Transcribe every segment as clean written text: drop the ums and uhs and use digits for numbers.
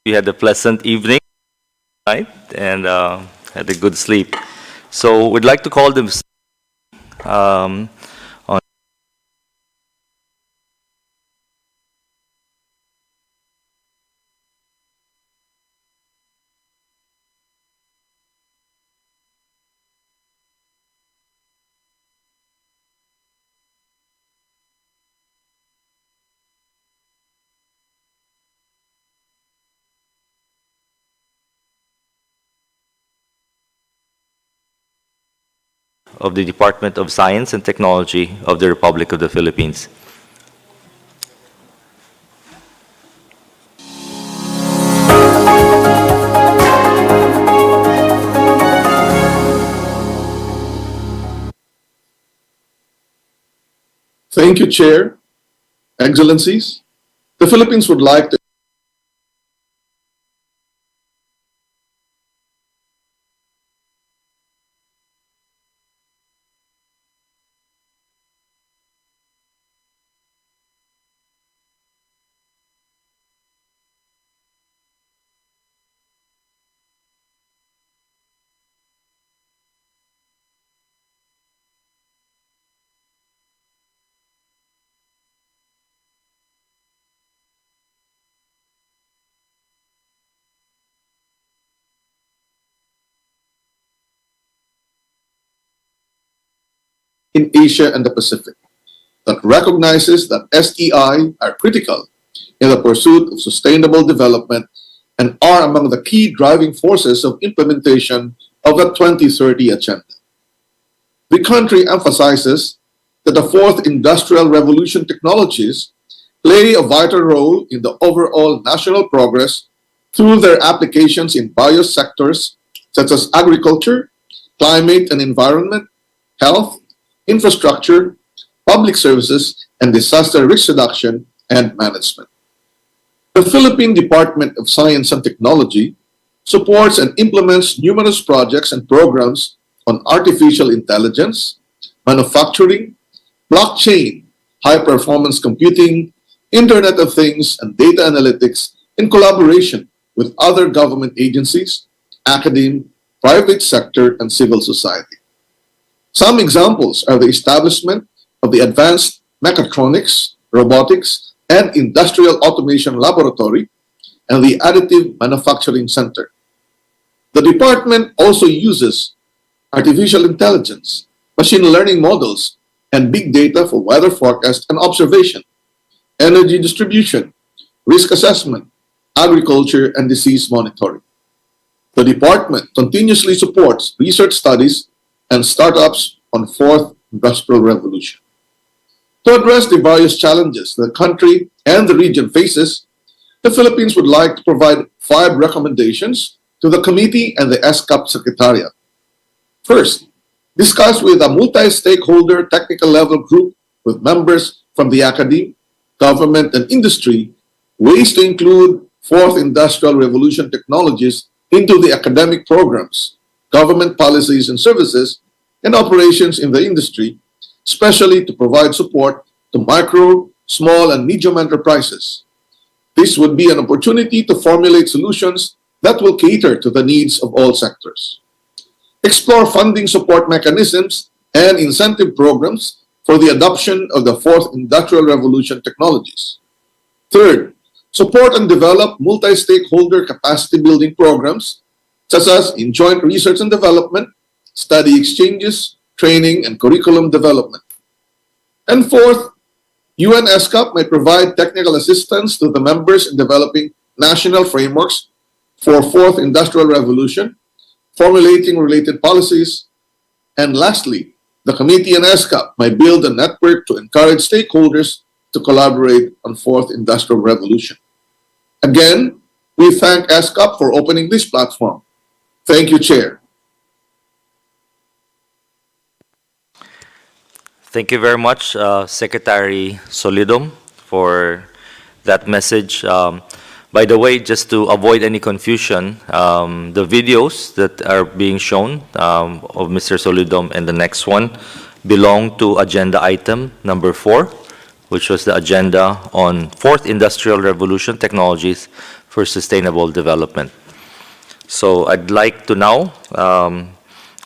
you had a pleasant evening, night, and had a good sleep. So we'd like to call them on of the Department of Science and Technology of the Republic of the Philippines. Thank you, Chair. Excellencies, the Philippines would like to in Asia and the Pacific that recognizes that SEI are critical in the pursuit of sustainable development and are among the key driving forces of implementation of the 2030 Agenda. The country emphasizes that the fourth industrial revolution technologies play a vital role in the overall national progress through their applications in various sectors such as agriculture, climate and environment, health, infrastructure, public services, and disaster risk reduction and management. The Philippine Department of Science and Technology supports and implements numerous projects and programs on artificial intelligence, manufacturing, blockchain, high-performance computing, Internet of Things, and data analytics in collaboration with other government agencies, academia, private sector, and civil society. Some examples are the establishment of the Advanced Mechatronics, Robotics, and Industrial Automation Laboratory and the Additive Manufacturing Center. The department also uses artificial intelligence, machine learning models, and big data for weather forecast and observation, energy distribution, risk assessment, agriculture, and disease monitoring. The department continuously supports research studies and startups on fourth industrial revolution. To address the various challenges the country and the region faces, the Philippines would like to provide 5 recommendations to the committee and the ESCAP Secretariat. First, discuss with a multi-stakeholder technical level group with members from the academia, government, and industry ways to include fourth industrial revolution technologies into the academic programs, government policies and services, and operations in the industry, especially to provide support to micro, small, and medium enterprises. This would be an opportunity to formulate solutions that will cater to the needs of all sectors. Explore funding support mechanisms and incentive programs for the adoption of the fourth industrial revolution technologies. Third, support and develop multi-stakeholder capacity building programs, such as in joint research and development, study exchanges, training, and curriculum development. And fourth, UN ESCAP may provide technical assistance to the members in developing national frameworks for fourth industrial revolution, formulating related policies, and lastly, the committee and ESCAP may build a network to encourage stakeholders to collaborate on fourth industrial revolution. Again, we thank ESCAP for opening this platform. Thank you, Chair. Thank you very much, Secretary Solidum, for that message. By the way, just to avoid any confusion, the videos that are being shown of Mr. Solidum and the next one belong to agenda item number 4, which was the agenda on fourth industrial revolution technologies for Sustainable Development. So I'd like to now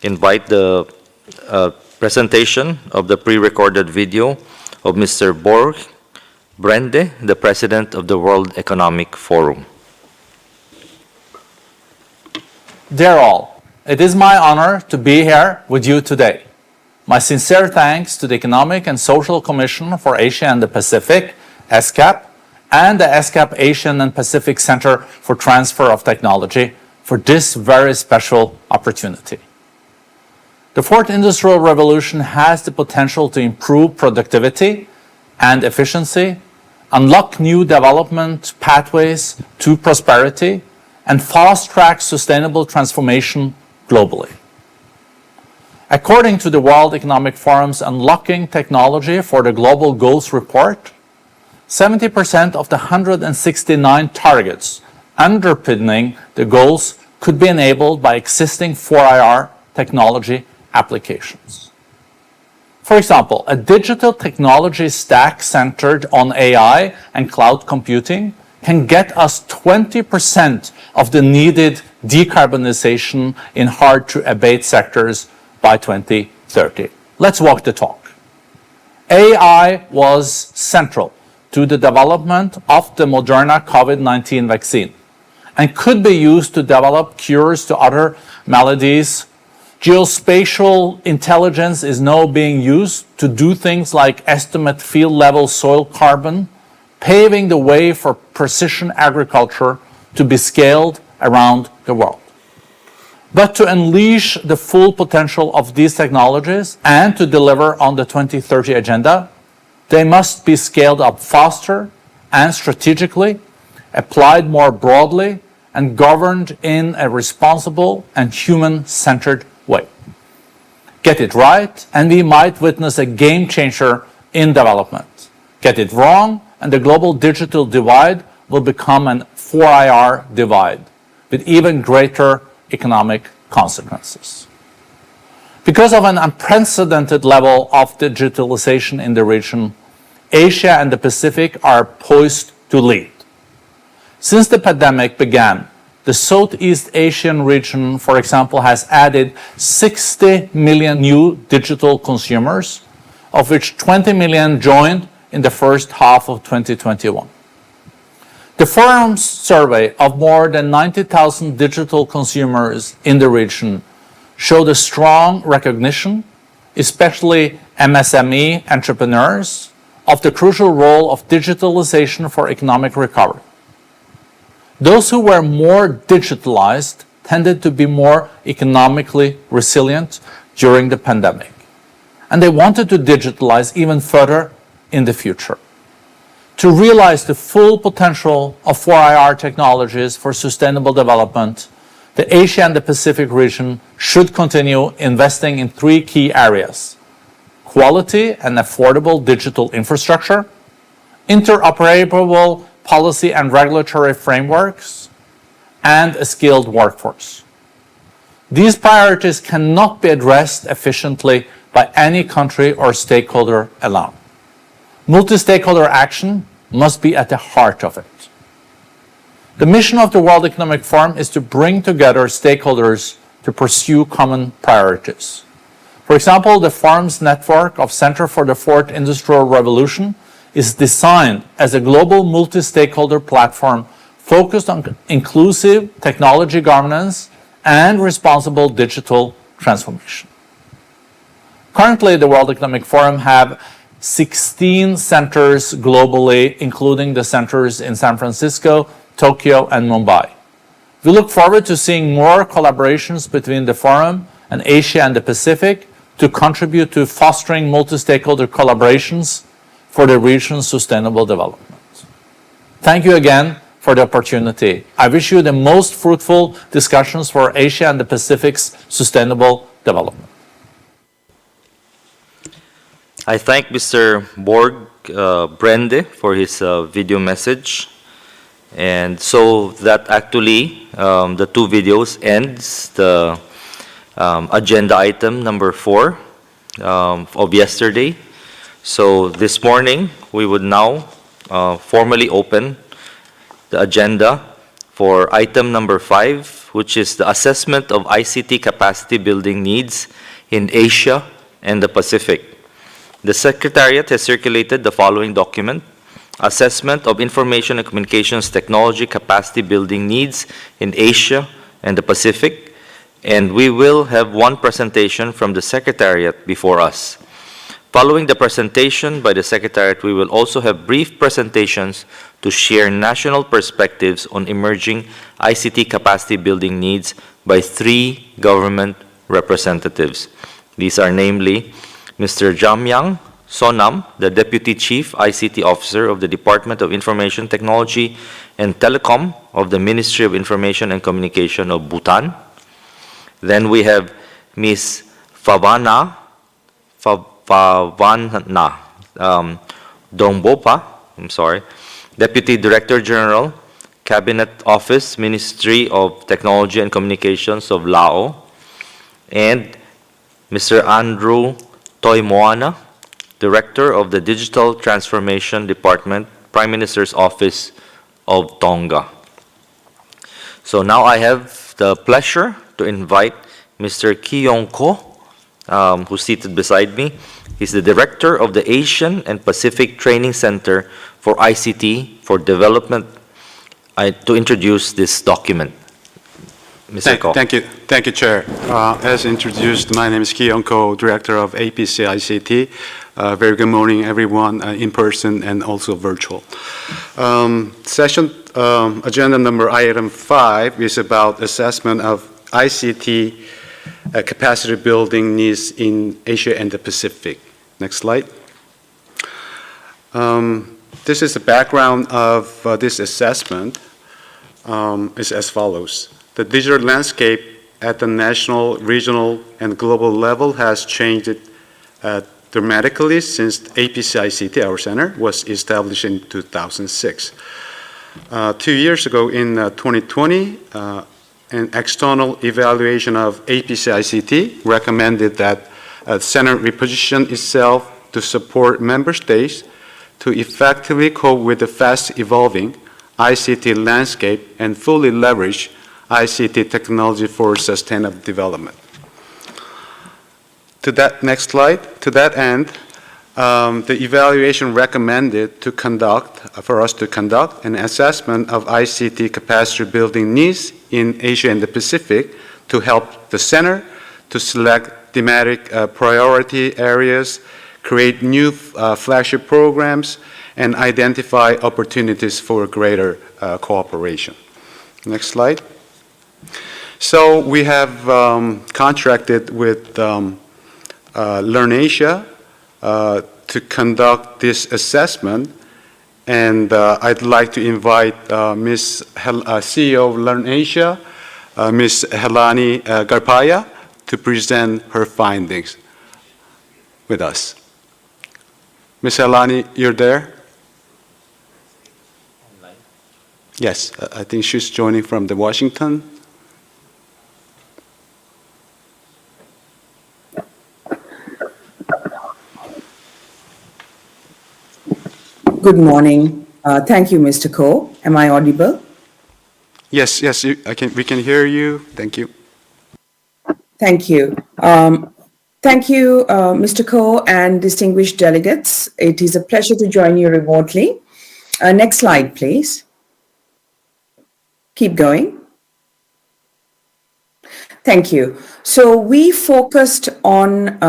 invite the presentation of the pre-recorded video of Mr. Borg Brende, the President of the World Economic Forum. Dear all, it is my honor to be here with you today. My sincere thanks to the Economic and Social Commission for Asia and the Pacific, ESCAP, and the ESCAP Asian and Pacific Center for Transfer of Technology for this very special opportunity. The fourth industrial revolution has the potential to improve productivity and efficiency, unlock new development pathways to prosperity, and fast-track sustainable transformation globally. According to the World Economic Forum's Unlocking Technology for the Global Goals report, 70% of the 169 targets underpinning the goals could be enabled by existing 4IR technology applications. For example, a digital technology stack centered on AI and cloud computing can get us 20% of the needed decarbonization in hard-to-abate sectors by 2030. Let's walk the talk. AI was central to the development of the Moderna COVID-19 vaccine and could be used to develop cures to other maladies. Geospatial intelligence is now being used to do things like estimate field-level soil carbon, paving the way for precision agriculture to be scaled around the world. But to unleash the full potential of these technologies and to deliver on the 2030 agenda, they must be scaled up faster and strategically, applied more broadly, and governed in a responsible and human-centered way. Get it right, and we might witness a game changer in development. Get it wrong, and the global digital divide will become an 4IR divide with even greater economic consequences. Because of an unprecedented level of digitalization in the region, Asia and the Pacific are poised to lead. Since the pandemic began, the Southeast Asian region, for example, has added 60 million new digital consumers, of which 20 million joined in the first half of 2021. The Forum's survey of more than 90,000 digital consumers in the region showed a strong recognition, especially MSME entrepreneurs, of the crucial role of digitalization for economic recovery. Those who were more digitalized tended to be more economically resilient during the pandemic, and they wanted to digitalize even further in the future. To realize the full potential of 4IR technologies for sustainable development, the Asia and the Pacific region should continue investing in three key areas: quality and affordable digital infrastructure, interoperable policy and regulatory frameworks, and a skilled workforce. These priorities cannot be addressed efficiently by any country or stakeholder alone. Multi-stakeholder action must be at the heart of it. The mission of the World Economic Forum is to bring together stakeholders to pursue common priorities. For example, the Forum's network of Center for the Fourth Industrial Revolution is designed as a global multi-stakeholder platform focused on inclusive technology governance and responsible digital transformation. Currently, the World Economic Forum have 16 centers globally, including the centers in San Francisco, Tokyo, and Mumbai. We look forward to seeing more collaborations between the Forum and Asia and the Pacific to contribute to fostering multi-stakeholder collaborations for the region's sustainable development. Thank you again for the opportunity. I wish you the most fruitful discussions for Asia and the Pacific's sustainable development. I thank Mr. Borg Brende for his video message. And so that actually, the two videos ends the agenda item number 4 of yesterday. So this morning, we would now formally open the agenda for item number 5, which is the assessment of ICT capacity building needs in Asia and the Pacific. The Secretariat has circulated the following document: Assessment of Information and Communications Technology Capacity Building Needs in Asia and the Pacific, and we will have one presentation from the Secretariat before us. Following the presentation by the Secretariat, we will also have brief presentations to share national perspectives on emerging ICT capacity building needs by 3 government representatives. These are namely Mr. Jamyang Sonam, the Deputy Chief ICT Officer of the Department of Information Technology and Telecom of the Ministry of Information and Communication of Bhutan. Then we have Ms. Favana Dongbopa, Deputy Director General, Cabinet Office, Ministry of Technology and Communications of Lao, and Mr. Andrew Toimoana, Director of the Digital Transformation Department, Prime Minister's Office of Tonga. So now I have the pleasure to invite Mr. Kiyong Ko, who's seated beside me. He's the Director of the Asian and Pacific Training Center for ICT for Development, to introduce this document. Mr. Ko. Thank you, Chair. As introduced, my name is Kiyong Ko, Director of APC ICT. Very good morning, everyone, in person and also virtual. Session agenda number item 5 is about assessment of ICT capacity building needs in Asia and the Pacific. Next slide. This is the background of this assessment. Is as follows. The digital landscape at the national, regional, and global level has changed dramatically since APC ICT, our center, was established in 2006. 2 years ago, in 2020, an external evaluation of APC ICT recommended that the center reposition itself to support member states to effectively cope with the fast-evolving ICT landscape and fully leverage ICT technology for sustainable development. To that next slide, to that end, the evaluation recommended for us to conduct an assessment of ICT capacity building needs in Asia and the Pacific to help the center to select thematic priority areas, create new flagship programs, and identify opportunities for greater cooperation. Next slide. So we have contracted with LearnAsia to conduct this assessment, and I'd like to invite CEO of LearnAsia, Ms. Helani Garpaya, to present her findings with us. Ms. Helani, you're there? Yes, I think she's joining from the Washington. Good morning. Thank you, Mr. Ko. Am I audible? Yes, we can hear you. Thank you. Thank you. Thank you, Mr. Ko and distinguished delegates. It is a pleasure to join you remotely. Next slide, please. Keep going. Thank you. So we focused on,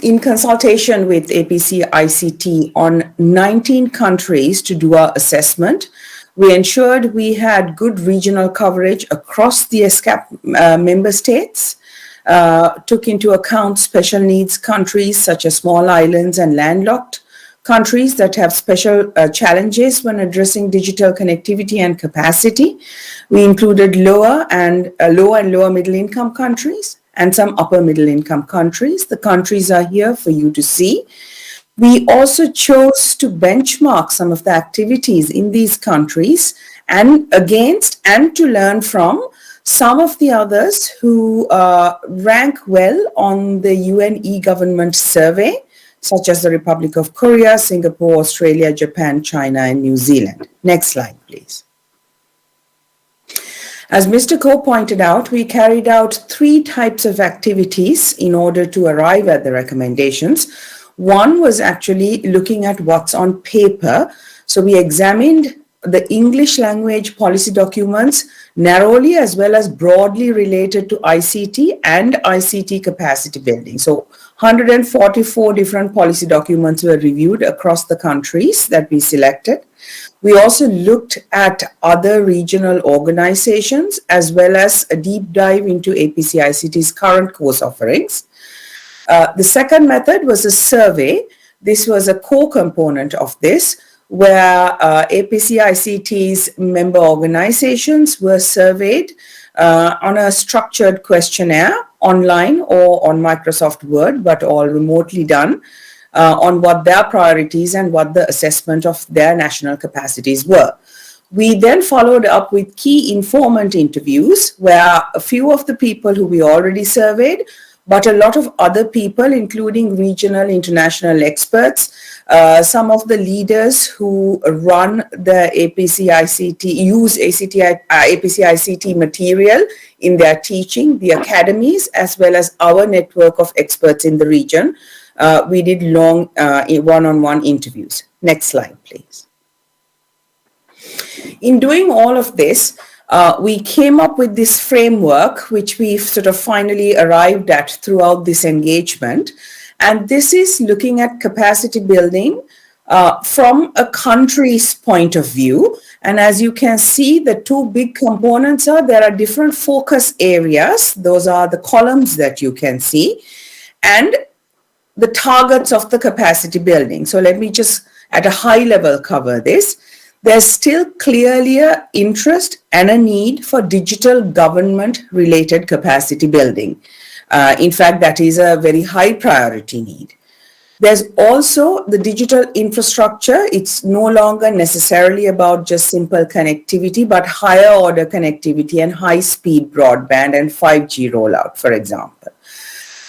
in consultation with APC ICT, on 19 countries to do our assessment. We ensured we had good regional coverage across the ESCAP member states, took into account special needs countries such as small islands and landlocked countries that have special challenges when addressing digital connectivity and capacity. We included lower and lower middle income countries and some upper middle income countries. The countries are here for you to see. We also chose to benchmark some of the activities in these countries and against and to learn from some of the others who rank well on the UN e-government survey, such as the Republic of Korea, Singapore, Australia, Japan, China, and New Zealand. Next slide, please. As Mr. Ko pointed out, we carried out 3 types of activities in order to arrive at the recommendations. One was actually looking at what's on paper. So we examined the English language policy documents narrowly as well as broadly related to ICT and ICT capacity building. So 144 different policy documents were reviewed across the countries that we selected. We also looked at other regional organizations as well as a deep dive into APC-ICT's current course offerings. The second method was a survey. This was a core component of this, where APC-ICT's member organizations were surveyed on a structured questionnaire online or on Microsoft Word, but all remotely done, on what their priorities and what the assessment of their national capacities were. We then followed up with key informant interviews, where a few of the people who we already surveyed, but a lot of other people, including regional, international experts, some of the leaders who run the APC-ICT, use APC-ICT material in their teaching, the academies, as well as our network of experts in the region. We did long one-on-one interviews. Next slide, please. In doing all of this, we came up with this framework, which we've sort of finally arrived at throughout this engagement. And this is looking at capacity building from a country's point of view. And as you can see, the 2 big components are, there are different focus areas. Those are the columns that you can see, and the targets of the capacity building. So let me just at a high level cover this. There's still clearly an interest and a need for digital government related capacity building. In fact, that is a very high priority need. There's also the digital infrastructure. It's no longer necessarily about just simple connectivity, but higher order connectivity and high speed broadband and 5G rollout, for example.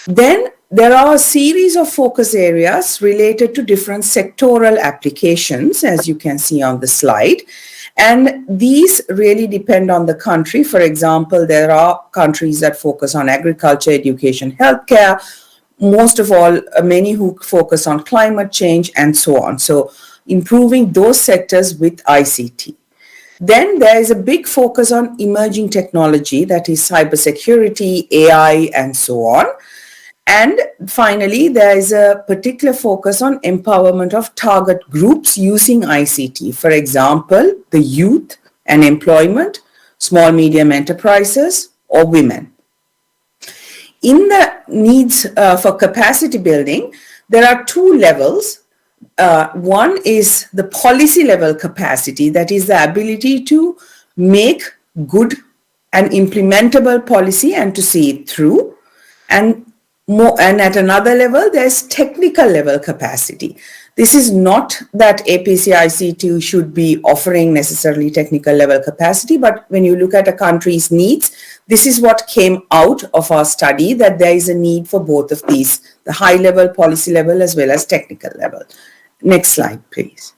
Then there are a series of focus areas related to different sectoral applications, as you can see on the slide. And these really depend on the country. For example, there are countries that focus on agriculture, education, healthcare, most of all, many who focus on climate change and so on. So improving those sectors with ICT. Then there is a big focus on emerging technology, that is cybersecurity, AI, and so on. And finally, there is a particular focus on empowerment of target groups using ICT. For example, the youth and employment, small medium enterprises, or women. In the needs for capacity building, there are 2 levels. One is the policy level capacity, that is the ability to make good and implementable policy and to see it through. And at another level, there's technical level capacity. This is not that APC-ICT should be offering necessarily technical level capacity, but when you look at a country's needs, this is what came out of our study, that there is a need for both of these, the high level, policy level, as well as technical level. Next slide, please.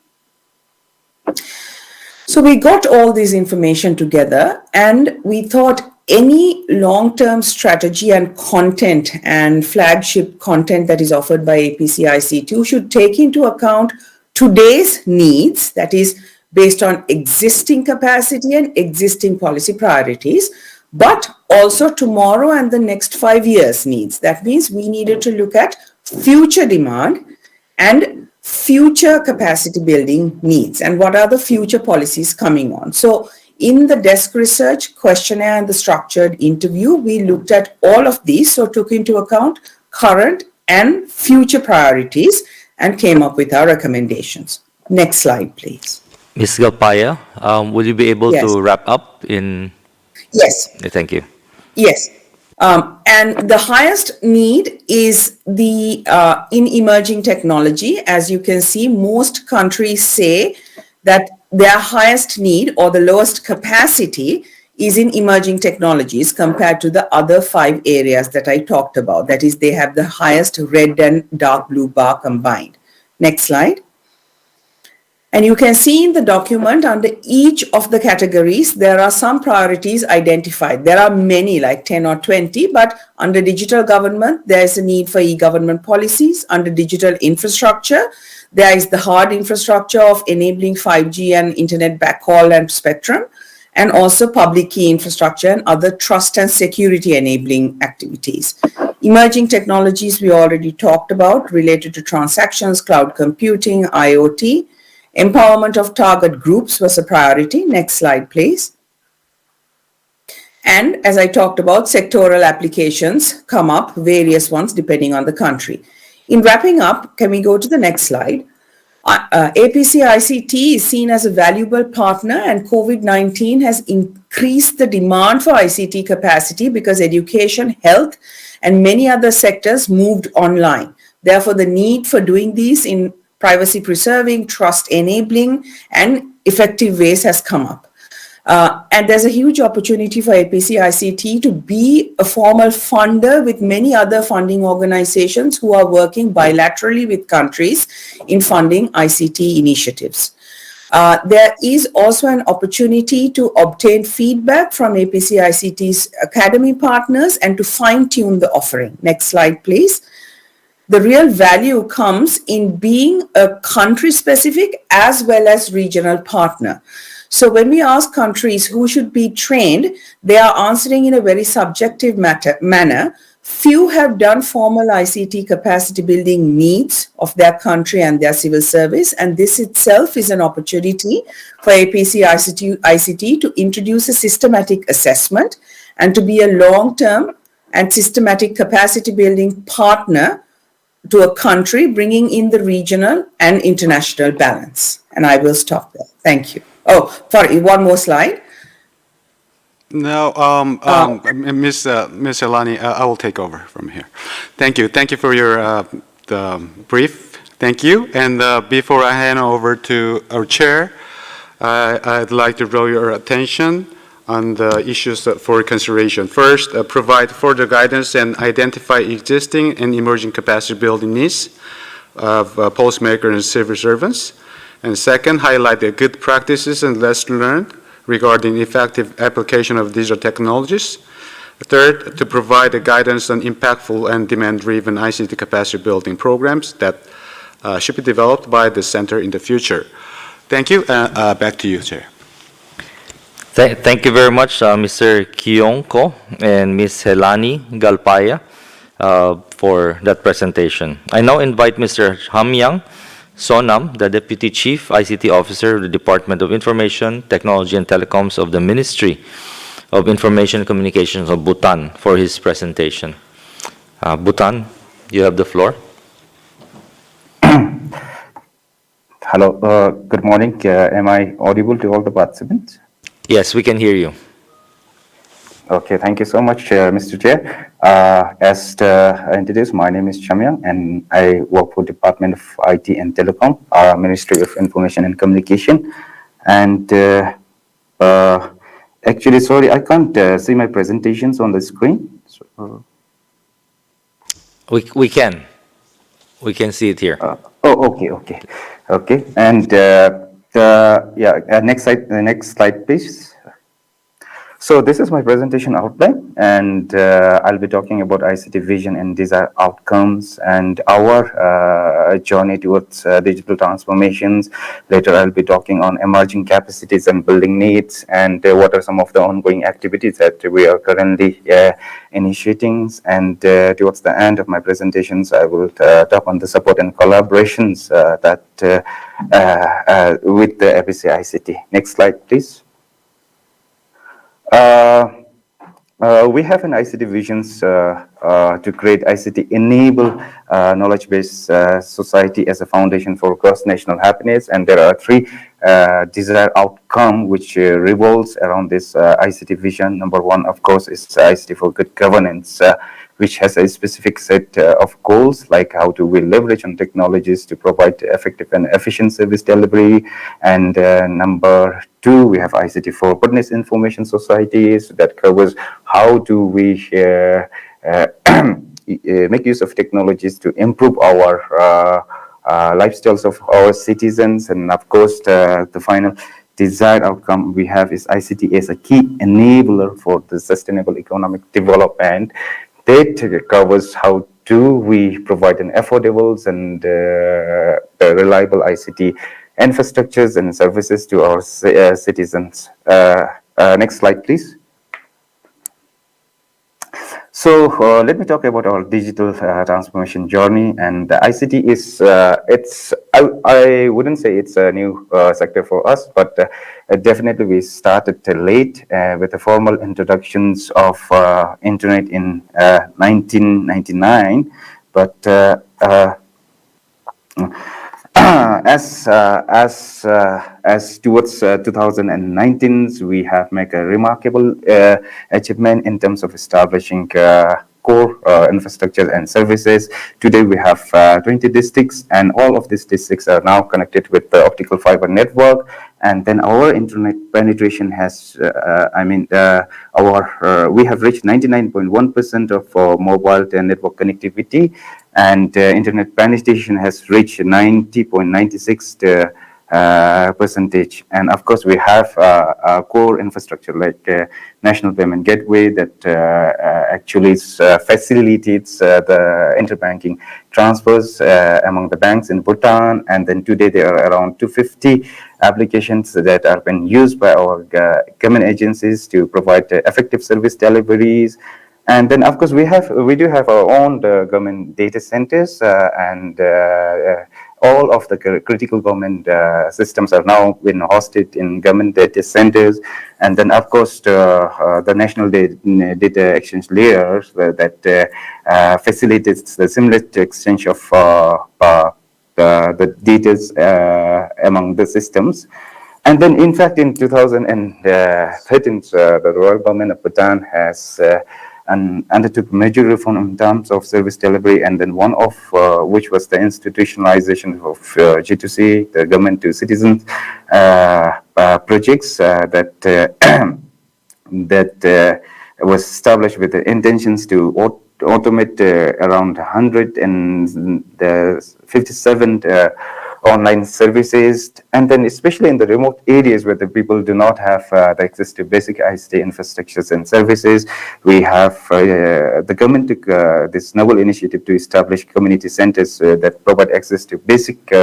So we got all this information together and we thought any long-term strategy and content and flagship content that is offered by APC-ICT should take into account today's needs, that is based on existing capacity and existing policy priorities, but also tomorrow and the next 5 years needs. That means we needed to look at future demand and future capacity building needs and what are the future policies coming on. So in the desk research questionnaire and the structured interview, we looked at all of these, so took into account current and future priorities and came up with our recommendations. Next slide, please. Ms. Galpaya, will you be able to wrap up in? Yes. Thank you. Yes. And the highest need is the in emerging technology. As you can see, most countries say that their highest need or the lowest capacity is in emerging technologies compared to the other 5 areas that I talked about. That is, they have the highest red and dark blue bar combined. Next slide. And you can see in the document under each of the categories, there are some priorities identified. There are many, like 10 or 20, but under digital government, there is a need for e-government policies. Under digital infrastructure, there is the hard infrastructure of enabling 5G and internet backhaul and spectrum, and also public key infrastructure and other trust and security enabling activities. Emerging technologies we already talked about related to transactions, cloud computing, IoT. Empowerment of target groups was a priority. Next slide, please. And as I talked about, sectoral applications come up, various ones depending on the country. In wrapping up, can we go to the next slide? APC ICT is seen as a valuable partner, and COVID-19 has increased the demand for ICT capacity because education, health, and many other sectors moved online. Therefore, the need for doing these in privacy preserving, trust enabling, and effective ways has come up. And there's a huge opportunity for APC ICT to be a formal funder with many other funding organizations who are working bilaterally with countries in funding ICT initiatives. There is also an opportunity to obtain feedback from APC ICT's academy partners and to fine-tune the offering. Next slide, please. The real value comes in being a country-specific as well as regional partner. So when we ask countries who should be trained, they are answering in a very subjective manner. Few have done formal ICT capacity building needs of their country and their civil service, and this itself is an opportunity for APC ICT to introduce a systematic assessment and to be a long-term and systematic capacity building partner to a country, bringing in the regional and international balance. And I will stop there. Thank you. Oh, sorry, one more slide. No, Miss Elani, I will take over from here. Thank you. Thank you for your the brief. Thank you. And before I hand over to our chair, I'd like to draw your attention on the issues for consideration. First, provide further guidance and identify existing and emerging capacity building needs of policymakers and civil servants. And second, highlight the good practices and lessons learned regarding effective application of digital technologies. Third, to provide the guidance on impactful and demand-driven ICT capacity building programs that should be developed by the center in the future. Thank you. Back to you, Chair. Thank you very much, Mr. Kiyonko and Ms. Helani Galpaya, for that presentation. I now invite Mr. Hamyang Sonam, the Deputy Chief ICT Officer of the Department of Information, Technology and Telecoms of the Ministry of Information and Communications of Bhutan, for his presentation. Bhutan, you have the floor. Hello, good morning. Am I audible to all the participants? Yes, we can hear you. Okay, thank you so much, Mr. Chair. As introduced, my name is Chamyang, and I work for Department of IT and Telecom, Ministry of Information and Communication. And actually, sorry, I can't see my presentations on the screen. So, We can see it here. Okay. And next slide, please. So this is my presentation outline, and I'll be talking about ICT vision and desired outcomes and our journey towards digital transformations. Later, I'll be talking on emerging capacities and building needs, and what are some of the ongoing activities that we are currently initiating. And towards the end of my presentations, I will talk on the support and collaborations that with the APC ICT. Next slide, please. We have an ICT visions to create ICT enable knowledge-based society as a foundation for cross-national happiness, and there are three desired outcome which revolves around this ICT vision. Number one, of course, is ICT for good governance, which has a specific set of goals, like how do we leverage on technologies to provide effective and efficient service delivery. And number two, we have ICT for goodness information societies that covers how do we make use of technologies to improve our lifestyles of our citizens, and of course, the final desired outcome we have is ICT as a key enabler for the sustainable economic development. That covers how do we provide an affordable and reliable ICT infrastructures and services to our citizens. Next slide, please. So let me talk about our digital transformation journey. And the ICT is, I wouldn't say it's a new sector for us, but definitely we started late with the formal introductions of internet in 1999. But as towards 2019, we have made a remarkable achievement in terms of establishing core infrastructure and services. Today we have 20 districts, and all of these districts are now connected with the optical fiber network. And then our internet penetration has, we have reached 99.1% of mobile network connectivity, and internet penetration has reached 90.96% percentage. And of course, we have a core infrastructure like National Payment Gateway that actually facilitates the interbanking transfers among the banks in Bhutan. And then today there are around 250 applications that are being used by our government agencies to provide effective service deliveries. And then, of course, we do have our own government data centers, and all of the critical government systems are now being hosted in government data centers. And then, of course, the national data exchange layers that facilitates the seamless exchange of the data among the systems. And then, in fact, in 2013, the Royal Government of Bhutan has and undertook major reform in terms of service delivery, and then one of which was the institutionalization of G2C, the government to citizens projects that was established with the intentions to automate around 157 online services, and then especially in the remote areas where the people do not have the access to basic ICT infrastructures and services, we have the government took this novel initiative to establish community centers that provide access to basic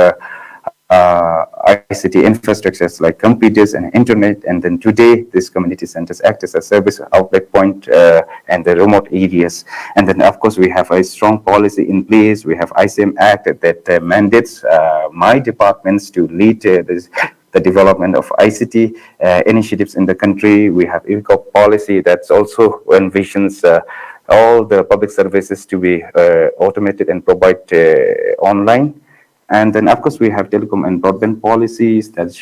ICT infrastructures like computers and internet. And then today, these community centers act as a service outlet point in the remote areas. And then, of course, we have a strong policy in place. We have ICM Act that mandates my departments to lead the development of ICT initiatives in the country. We have ESCAP policy that's also envisions all the public services to be automated and provide online. And then, of course, we have telecom and broadband policies that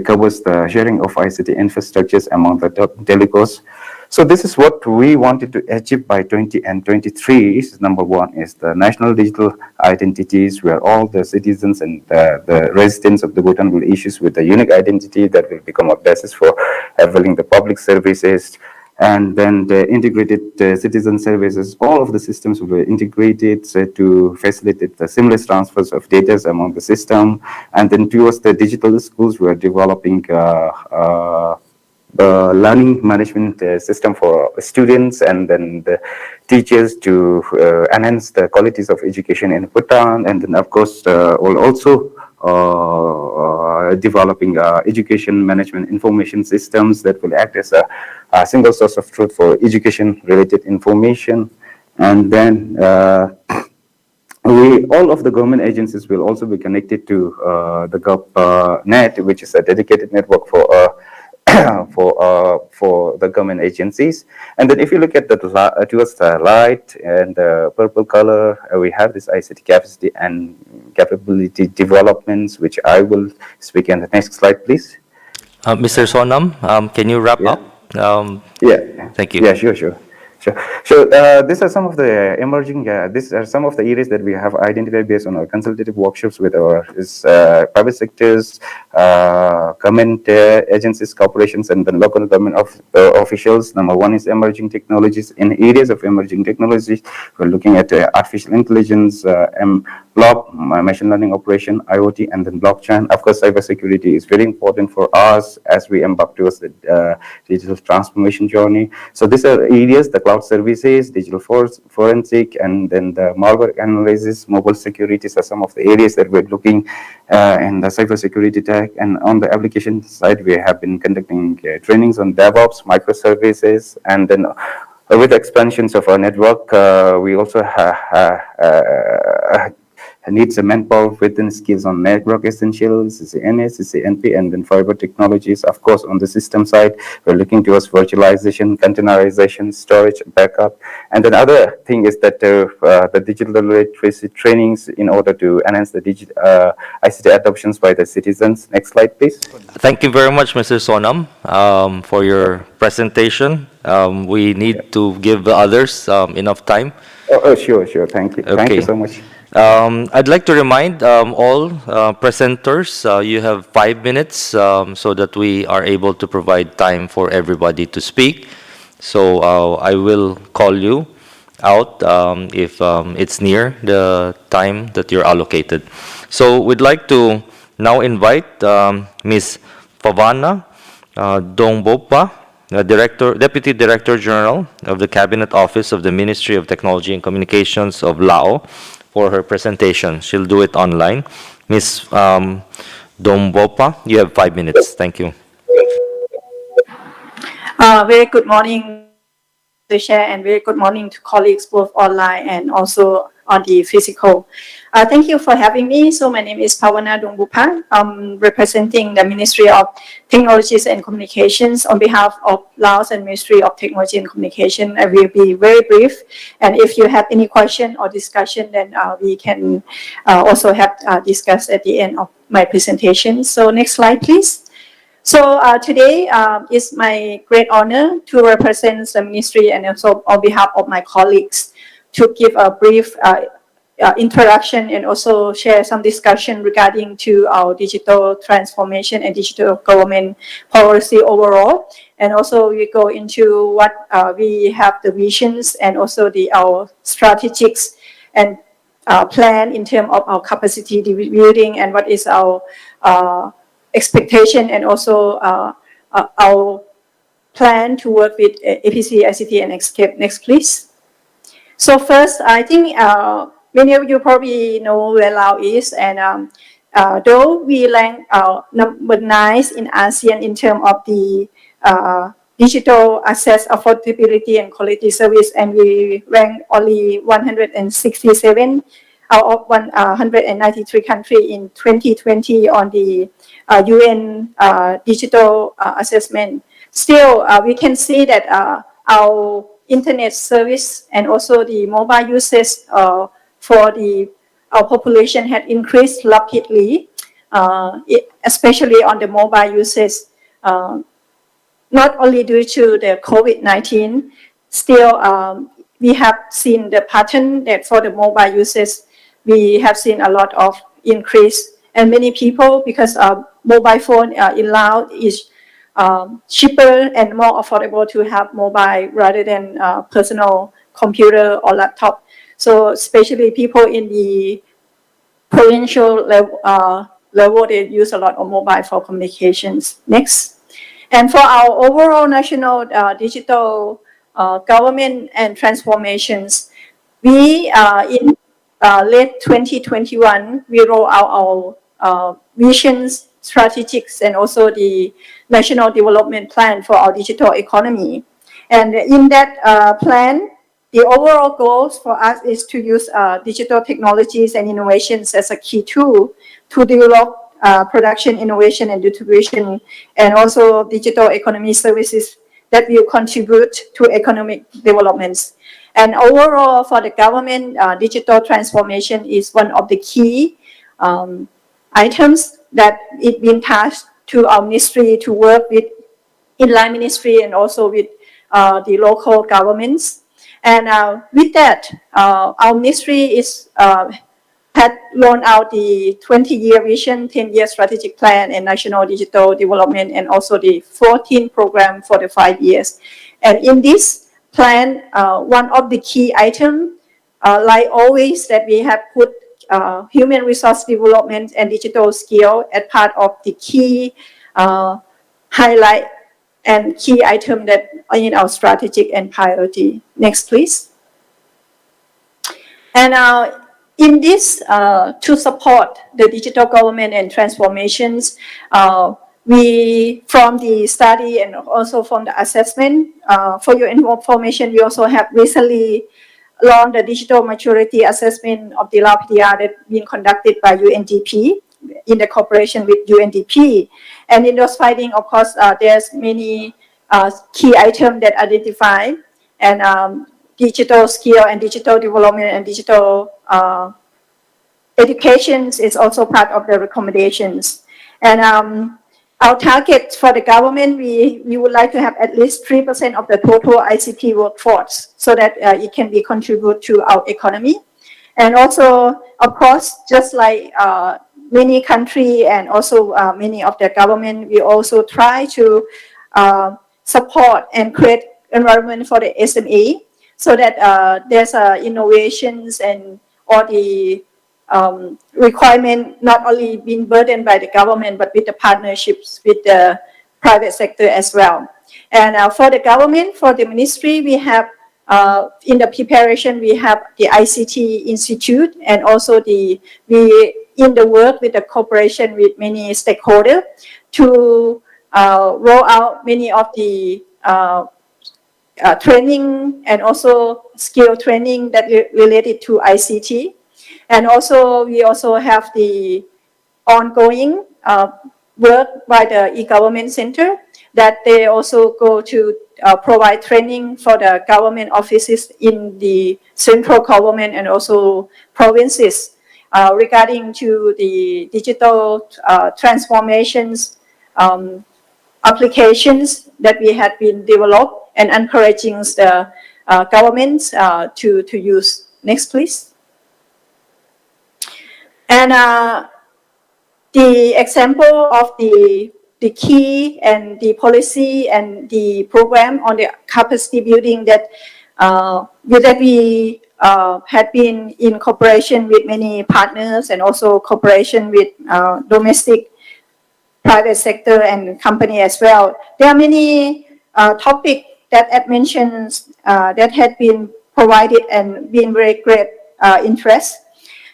covers the sharing of ICT infrastructures among the telecos. So this is what we wanted to achieve by 2023. Number one is the national digital identities, where all the citizens and the residents of the Bhutan will issue with a unique identity that will become a basis for availing the public services. And then the integrated citizen services, all of the systems will be integrated to facilitate the seamless transfers of data among the system. And then towards the digital schools, we are developing the learning management system for students and then the teachers to enhance the qualities of education in Bhutan. And then, of course, we'll also developing education management information systems that will act as a single source of truth for education-related information. And then all of the government agencies will also be connected to the GovNet, which is a dedicated network for the government agencies. And then if you look at towards the right and the purple color, we have this ICT capacity and capability developments, which I will speak in the next slide, please. Mr. Sonam, can you wrap up? Yeah. Thank you. Yeah, sure. So these are some of the emerging, these are some of the areas that we have identified based on our consultative workshops with our private sectors, government agencies, corporations, and the local government officials. Number one is emerging technologies. In areas of emerging technologies, we're looking at artificial intelligence, machine learning operation, IoT, and then blockchain. Of course, cybersecurity is very important for us as we embark towards the digital transformation journey. So these are areas: the cloud services, digital forensic, and then the malware analysis, mobile securities are some of the areas that we're looking in the cybersecurity tech. And on the application side, we have been conducting trainings on DevOps, microservices, and then with expansions of our network, we also need some manpower within skills on network essentials, CCNA, CCNP, and then fiber technologies. Of course, on the system side, we're looking towards virtualization, containerization, storage, backup. And then other thing is that the digital literacy trainings in order to enhance the ICT adoptions by the citizens. Next slide, please. Thank you very much, Mr. Sonam, for your presentation. We need to give the others enough time. Oh, sure. Thank you. Thank you so much. I'd like to remind all presenters, you have 5 minutes so that we are able to provide time for everybody to speak. So I will call you out if it's near the time that you're allocated. So we'd like to now invite Ms. Pavana Dongbopa, Deputy Director General of the Cabinet Office of the Ministry of Technology and Communications of Lao, for her presentation. She'll do it online. Ms. Dongbopa, you have 5 minutes. Thank you. Very good morning, to Chair, and very good morning to colleagues both online and also on the physical. Thank you for having me. So my name is Pavana Dongbupa. I'm representing the Ministry of Technologies and Communications on behalf of Laos and Ministry of Technology and Communication. I will be very brief. And if you have any question or discussion, then we can also have discuss at the end of my presentation. So next slide, please. So today is my great honor to represent the ministry and also on behalf of my colleagues to give a brief introduction and also share some discussion regarding to our digital transformation and digital government policy overall. And also we go into what we have the visions and also our strategics and plan in terms of our capacity building and what is our expectation and also our plan to work with APC, ICT, and ESCAP. Next, please. So first, I think many of you probably know where Laos is, and though we rank number 9 in ASEAN in terms of the digital access, affordability, and quality service, and we rank only 167 out of 193 countries in 2020 on the UN digital assessment. Still, we can see that our internet service and also the mobile usage for our population had increased rapidly, especially on the mobile usage, not only due to the COVID-19. Still, we have seen the pattern that for the mobile usage, we have seen a lot of increase, and many people, because mobile phone in Laos is cheaper and more affordable to have mobile rather than personal computer or laptop. So especially people in the provincial level, they use a lot of mobile for communications. Next. And for our overall national digital government and transformations, we in late 2021, we roll out our visions, strategics, and also the national development plan for our digital economy. And in that plan, the overall goals for us is to use digital technologies and innovations as a key tool to develop production, innovation, and distribution, and also digital economy services that will contribute to economic developments. And overall, for the government, digital transformation is one of the key items that it's been tasked to our ministry to work with inline ministry and also with the local governments. And with that, our ministry had rolled out the 20-year vision, 10-year strategic plan, and national digital development, and also the 14 program for the 5 years. And in this plan, one of the key items, like always, that we have put human resource development and digital skill as part of the key highlight and key item that are in our strategic and priority. Next, please. And in this, to support the digital government and transformations, we, from the study and also from the assessment, for your information, we also have recently launched the digital maturity assessment of the Lao PDR that been conducted by UNDP in the cooperation with UNDP. And in those findings, of course, there's many key items that identify, and digital skill and digital development and digital education is also part of the recommendations. And our target for the government, we would like to have at least 3% of the total ICT workforce so that it can be contribute to our economy. And also, of course, just like many countries and also many of the government, we also try to support and create environment for the SME so that there's innovations and all the requirement not only being burdened by the government, but with the partnerships with the private sector as well. And for the government, for the ministry, we have in the preparation, we have the ICT Institute, and also we in the work with the cooperation with many stakeholders to roll out many of the training and also skill training that related to ICT. And also, we also have the ongoing work by the e-government center that they also go to provide training for the government offices in the central government and also provinces regarding to the digital transformations applications that we had been developed and encouraging the governments to use. Next, please. And the example of the key and the policy and the program on the capacity building that we had been in cooperation with many partners and also cooperation with domestic private sector and company as well. There are many topics that I mentioned that had been provided and been very great interest,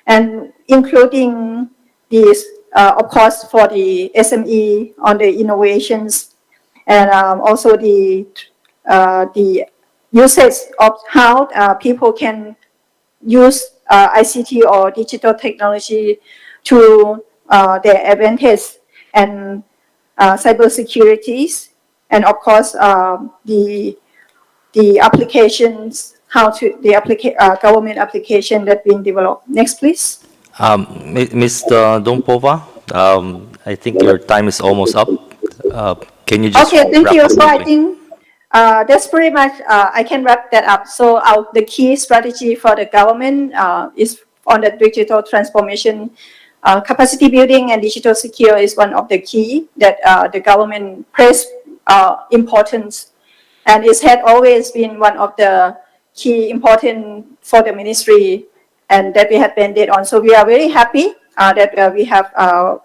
and including these, of course, for the SME on the innovations, and also the usage of how people can use ICT or digital technology to their advantage, and cybersecurities, and of course the applications, how to the government application that being developed. Next, please. Ms. Dompova, I think your time is almost up. Can you just Okay, thank wrap you. up So I quickly? think that's pretty much, I can wrap that up. So the key strategy for the government is on the digital transformation. Capacity building and digital secure is one of the key that the government places importance, and it had always been one of the key important for the ministry, and that we have banded on. So we are very happy that we have a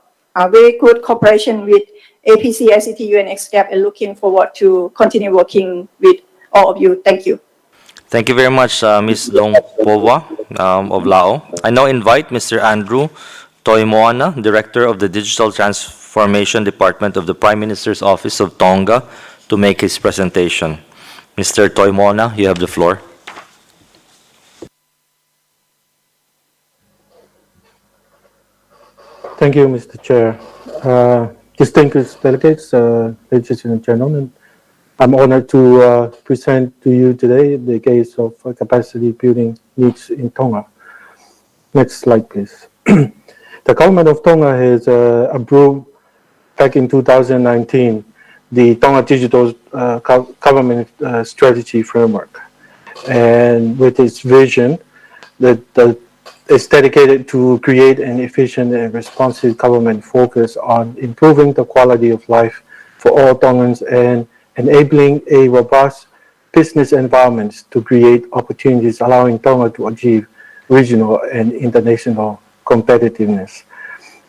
very good cooperation with APC, ICT, and ESCAP, and looking forward to continue working with all of you. Thank you. Thank you very much, Ms. Dompova of Lao. I now invite Mr. Andrew Toimoana, Director of the Digital Transformation Department of the Prime Minister's Office of Tonga, to make his presentation. Mr. Toimoana, you have the floor. Thank you, Mr. Chair. Distinguished delegates, ladies and gentlemen, I'm honored to present to you today the case of capacity building needs in Tonga. Next slide, please. The government of Tonga has approved back in 2019 the Tonga Digital Government Strategy Framework, and with its vision that is dedicated to create an efficient and responsive government focused on improving the quality of life for all Tongans and enabling a robust business environment to create opportunities allowing Tonga to achieve regional and international competitiveness.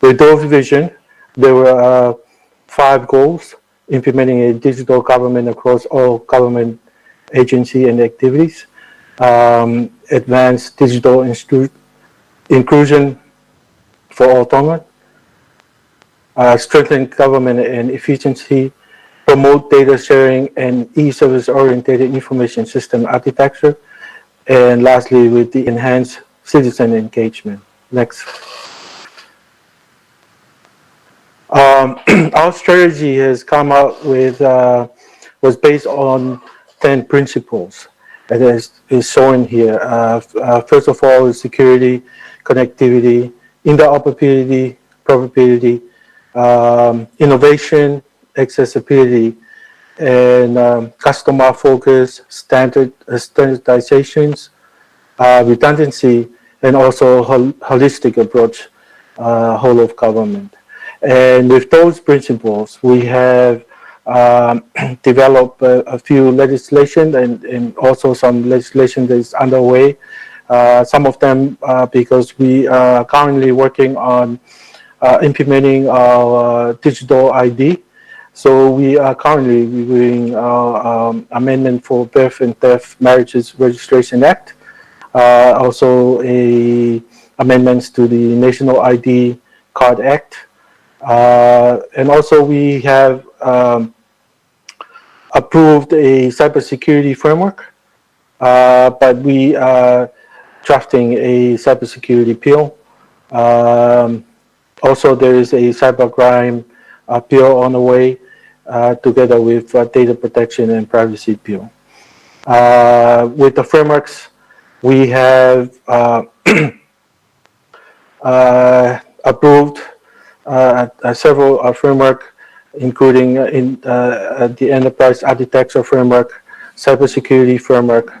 With those vision, there were 5 goals: implementing a digital government across all government agency and activities, advance digital inclusion for all Tongan, strengthen government and efficiency, promote data sharing and e-service oriented information system architecture, and lastly, with the enhanced citizen engagement. Next. Our strategy has come out with, was based on 10 principles that is shown here. First of all, is security, connectivity, interoperability, probability, innovation, accessibility, and customer focus, standardizations, redundancy, and also holistic approach, whole of government. And with those principles, we have developed a few legislation and also some legislation that is underway. Some of them because we are currently working on implementing our digital ID. So we are currently reviewing our amendment for Birth and Death Marriages Registration Act, also amendments to the National ID Card Act, and also we have approved a cybersecurity framework, but we are drafting a cybersecurity bill. Also, there is a cybercrime bill on the way, together with data protection and privacy bill. With the frameworks, we have approved several framework, including the enterprise architecture framework, cybersecurity framework,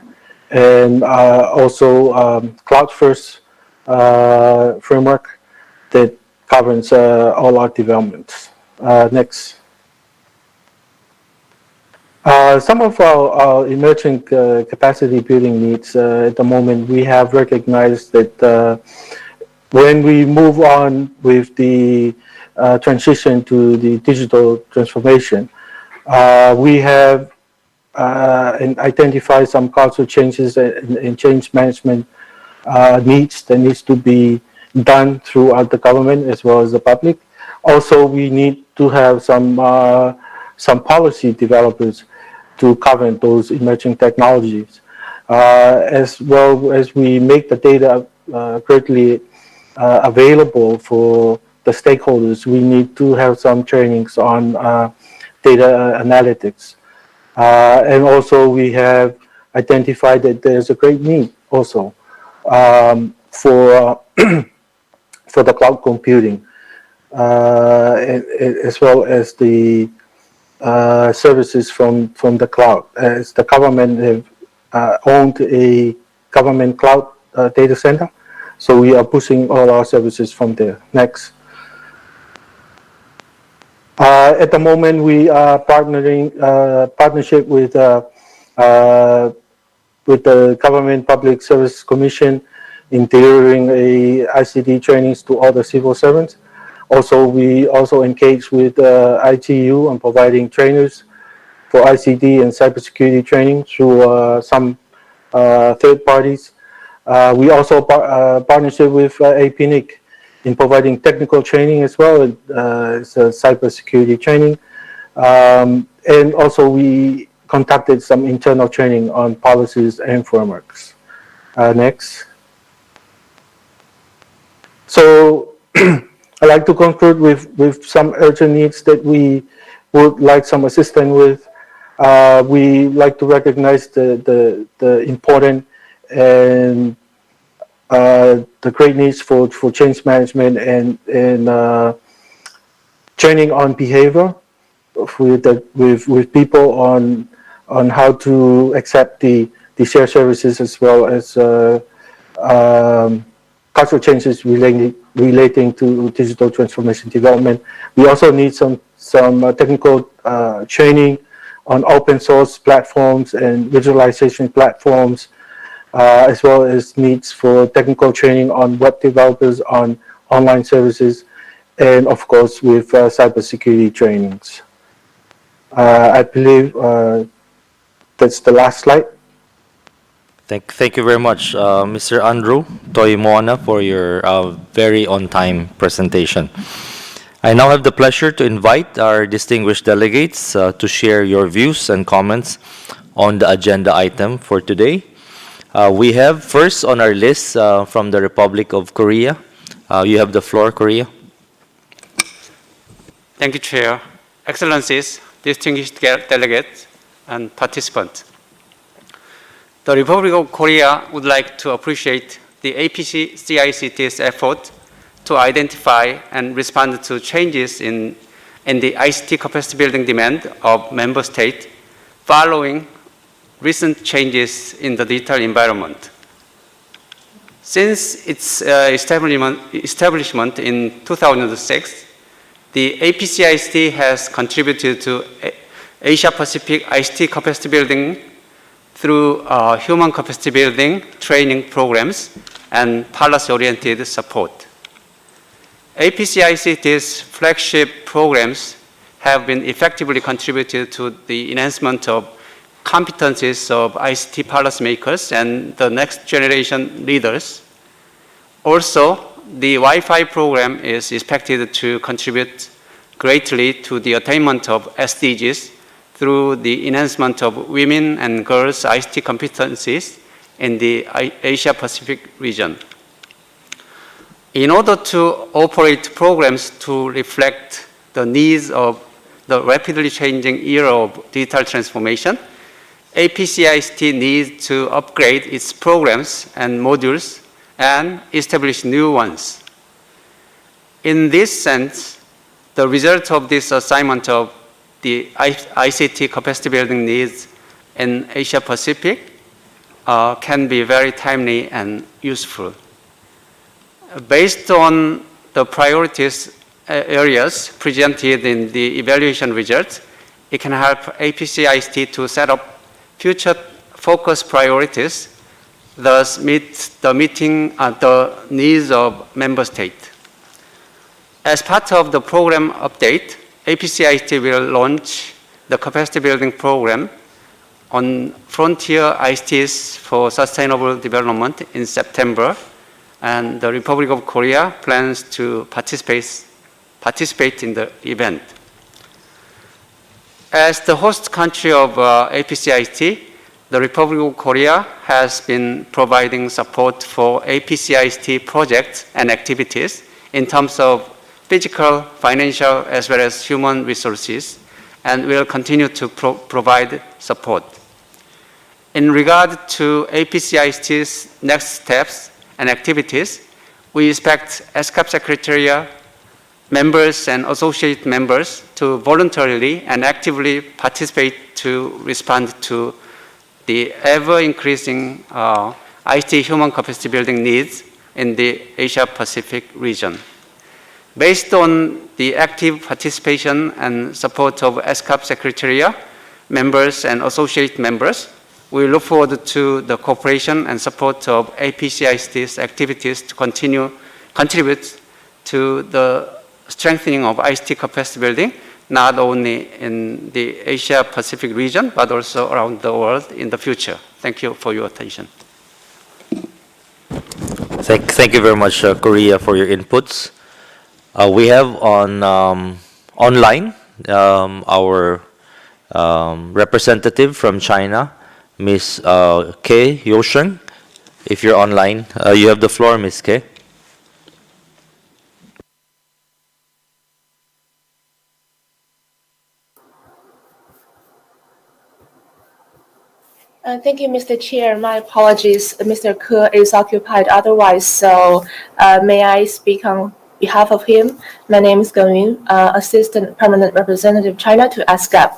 and also cloud first framework that governs all our developments. Next. Some of our emerging capacity building needs at the moment, we have recognized that when we move on with the transition to the digital transformation, we have identified some cultural changes and change management needs that needs to be done throughout the government as well as the public. Also, we need to have some policy developers to cover those emerging technologies, as well as we make the data greatly available for the stakeholders. We need to have some trainings on data analytics, and also we have identified that there's a great need also for for the cloud computing, as well as the services from the cloud. As the government have owned a government cloud data center, so we are pushing all our services from there. Next. At the moment, we are partnership with the Government Public Service Commission in delivering a ICT trainings to all the civil servants. Also, we also engage with ITU on providing trainers for ICT and cybersecurity training through some third parties. We also partnership with APNIC in providing technical training as well as cybersecurity training. And also we conducted some internal training on policies and frameworks. Next. So I'd like to conclude with some urgent needs that we would like some assistance with. We like to recognize the important and the great needs for change management and training on behavior with people on how to accept the shared services, as well as cultural changes relating to digital transformation development. We also need some technical training on open source platforms and visualization platforms, as well as needs for technical training on web developers, on online services, and of course with cybersecurity trainings. I believe that's the last slide. Thank you very much, Mr. Andrew Toimoana, for your very on-time presentation. I now have the pleasure to invite our distinguished delegates to share your views and comments on the agenda item for today. We have first on our list from the Republic of Korea. You have the floor, Korea. Thank you, Chair. Excellencies, distinguished delegates, and participants. The Republic of Korea would like to appreciate the APC CICT's effort to identify and respond to changes in the ICT capacity building demand of member states following recent changes in the digital environment. Since its establishment in 2006, the APCICT has contributed to Asia-Pacific ICT capacity building through human capacity building, training programs, and policy-oriented support. APCICT's flagship programs have been effectively contributed to the enhancement of competencies of ICT policymakers and the next generation leaders. Also, the Wi-Fi program is expected to contribute greatly to the attainment of SDGs through the enhancement of women and girls' ICT competencies in the Asia-Pacific region. In order to operate programs to reflect the needs of the rapidly changing era of digital transformation, APCICT needs to upgrade its programs and modules and establish new ones. In this sense, the result of this assignment of the ICT capacity building needs in Asia Pacific can be very timely and useful. Based on the priorities areas presented in the evaluation results, it can help APCICT to set up future focus priorities, thus meeting the needs of member states. As part of the program update, APCICT will launch the capacity building program on frontier ICTs for sustainable development in September, and the Republic of Korea plans to participate in the event. As the host country of APCICT, the Republic of Korea has been providing support for APCICT projects and activities in terms of physical, financial, as well as human resources, and will continue to provide support. In regard to APCICT's next steps and activities, we expect ESCAP Secretariat members and associate members to voluntarily and actively participate to respond to the ever-increasing ICT human capacity building needs in the Asia-Pacific region. Based on the active participation and support of ESCAP Secretariat members and associate members, we look forward to the cooperation and support of APCICT's activities to contribute to the strengthening of ICT capacity building, not only in the Asia-Pacific region, but also around the world in the future. Thank you for your attention. Thank you very much, Korea, for your inputs. We have on online our representative from China, Ms. K. Yosheng. If you're online, you have the floor, Ms. K. Thank you, Mr. Chair. My apologies, Mr. Ke is occupied otherwise, so may I speak on behalf of him? My name is Geng Yun, Assistant Permanent Representative China to ESCAP.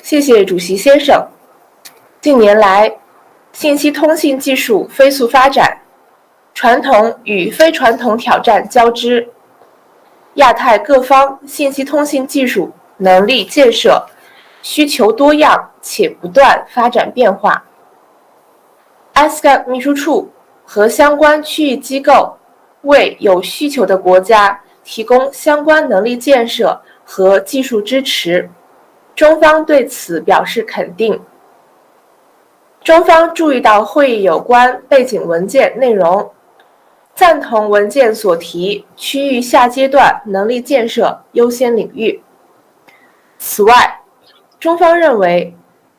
谢谢主席先生。近年来，信息通信技术飞速发展，传统与非传统挑战交织，亚太各方信息通信技术能力建设需求多样且不断发展变化。ESCAP 秘书处和相关区域机构为有需求的国家提供相关能力建设和技术支持，中方对此表示肯定。中方注意到会议有关背景文件内容，赞同文件所提区域下阶段能力建设优先领域。此外，中方认为，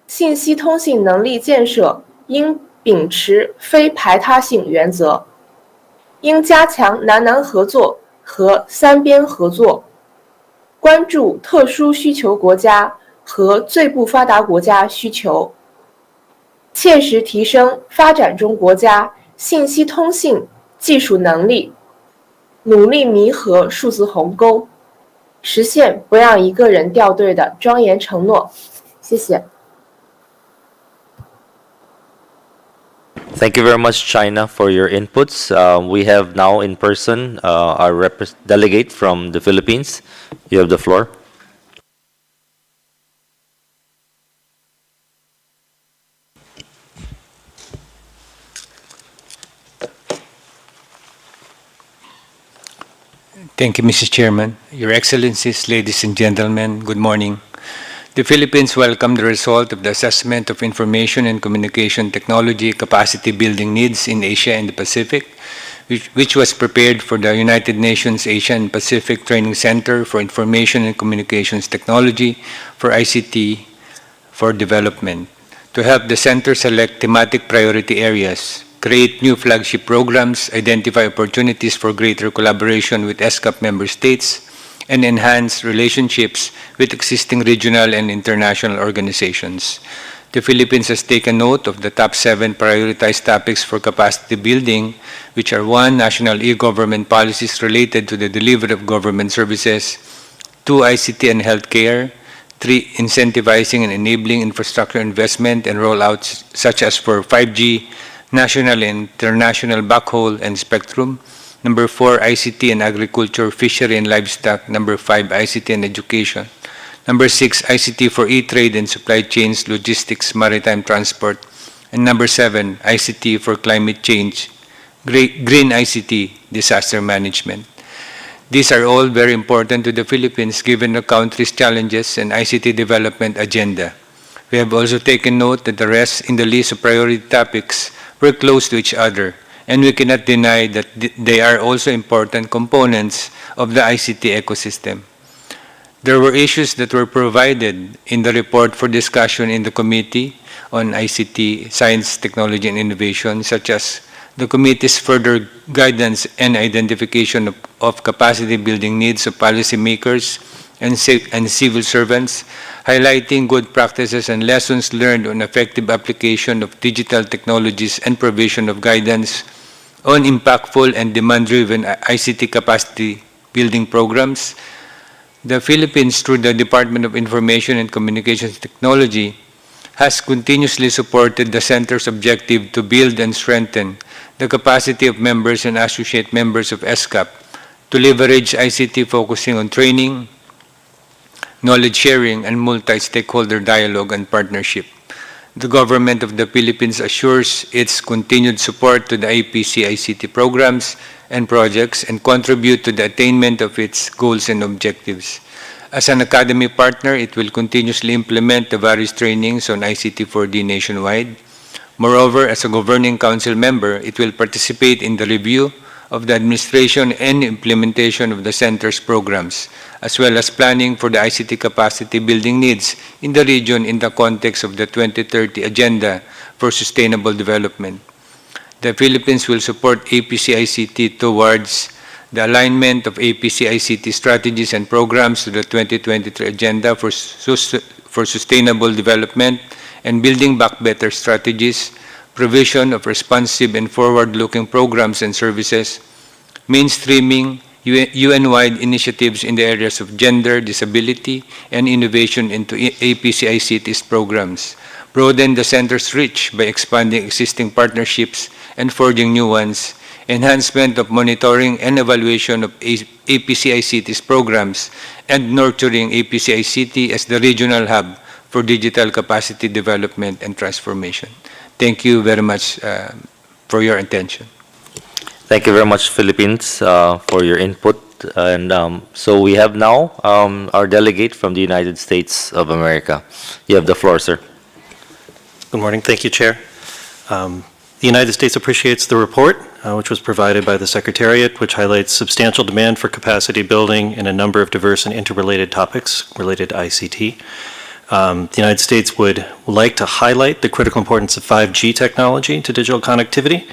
信息通信能力建设应秉持非排他性原则，应加强南南合作和三边合作，关注特殊需求国家和最不发达国家需求，切实提升发展中国家信息通信技术能力，努力弥合数字鸿沟，实现不让一个人掉队的庄严承诺。谢谢。Thank you very much, China, for your inputs. We have now in person our delegate from the Philippines. You have the floor. Thank you, Mr. Chairman. Your Excellencies, ladies and gentlemen, good morning. The Philippines welcomed the result of the Assessment of Information and Communication Technology Capacity Building Needs in Asia and the Pacific, which was prepared for the United Nations Asia and Pacific Training Center for Information and Communications Technology for ICT for Development, to help the center select thematic priority areas, create new flagship programs, identify opportunities for greater collaboration with ESCAP member states, and enhance relationships with existing regional and international organizations. The Philippines has taken note of the top 7 prioritized topics for capacity building, which are 1. National e-government policies related to the delivery of government services, 2. ICT and healthcare, 3. Incentivizing and enabling infrastructure investment and rollouts such as for 5G, national and international backhaul and spectrum. Number 4, ICT and agriculture, fishery and livestock. Number 5, ICT and education. Number 6, ICT for e-trade and supply chains, logistics, maritime transport. And number 7, ICT for climate change, green ICT, disaster management. These are all very important to the Philippines given the country's challenges and ICT development agenda. We have also taken note that the rest in the list of priority topics were close to each other, and we cannot deny that they are also important components of the ICT ecosystem. There were issues that were provided in the report for discussion in the Committee on ICT, Science, Technology, and Innovation, such as the committee's further guidance and identification of capacity building needs of policymakers and civil servants, highlighting good practices and lessons learned on effective application of digital technologies and provision of guidance on impactful and demand-driven ICT capacity building programs. The Philippines, through the Department of Information and Communications Technology, has continuously supported the Center's objective to build and strengthen the capacity of members and associate members of ESCAP to leverage ICT focusing on training, knowledge sharing, and multi-stakeholder dialogue and partnership. The Government of the Philippines assures its continued support to the APC ICT programs and projects and contribute to the attainment of its goals and objectives. As an academy partner, it will continuously implement the various trainings on ICT4D nationwide. Moreover, as a governing council member, it will participate in the review of the administration and implementation of the Center's programs, as well as planning for the ICT capacity building needs in the region in the context of the 2030 Agenda for Sustainable Development. The Philippines will support APC ICT towards the alignment of APC ICT strategies and programs to the 2023 Agenda for Sustainable Development and building back better strategies, provision of responsive and forward-looking programs and services, mainstreaming UN-wide initiatives in the areas of gender, disability, and innovation into APC ICT's programs, broaden the Center's reach by expanding existing partnerships and forging new ones, enhancement of monitoring and evaluation of APC ICT's programs, and nurturing APC ICT as the regional hub for digital capacity development and transformation. Thank you very much for your attention. Thank you very much, Philippines, for your input. And so we have now our delegate from the United States of America. You have the floor, sir. Good morning. Thank you, Chair. The United States appreciates the report, which was provided by the Secretariat, which highlights substantial demand for capacity building in a number of diverse and interrelated topics related to ICT. The United States would like to highlight the critical importance of 5G technology to digital connectivity.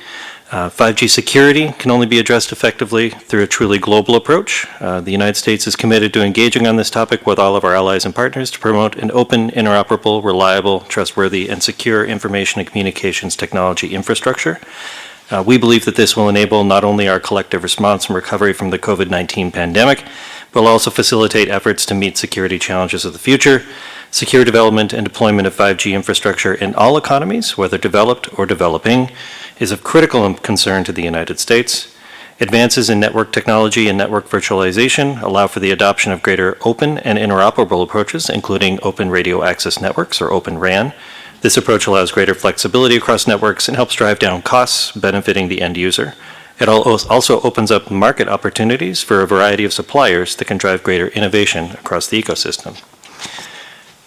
5G security can only be addressed effectively through a truly global approach. The United States is committed to engaging on this topic with all of our allies and partners to promote an open, interoperable, reliable, trustworthy, and secure information and communications technology infrastructure. We believe that this will enable not only our collective response and recovery from the COVID-19 pandemic, but will also facilitate efforts to meet security challenges of the future. Secure development and deployment of 5G infrastructure in all economies, whether developed or developing, is of critical concern to the United States. Advances in network technology and network virtualization allow for the adoption of greater open and interoperable approaches, including open radio access networks, or Open RAN. This approach allows greater flexibility across networks and helps drive down costs, benefiting the end user. It also opens up market opportunities for a variety of suppliers that can drive greater innovation across the ecosystem.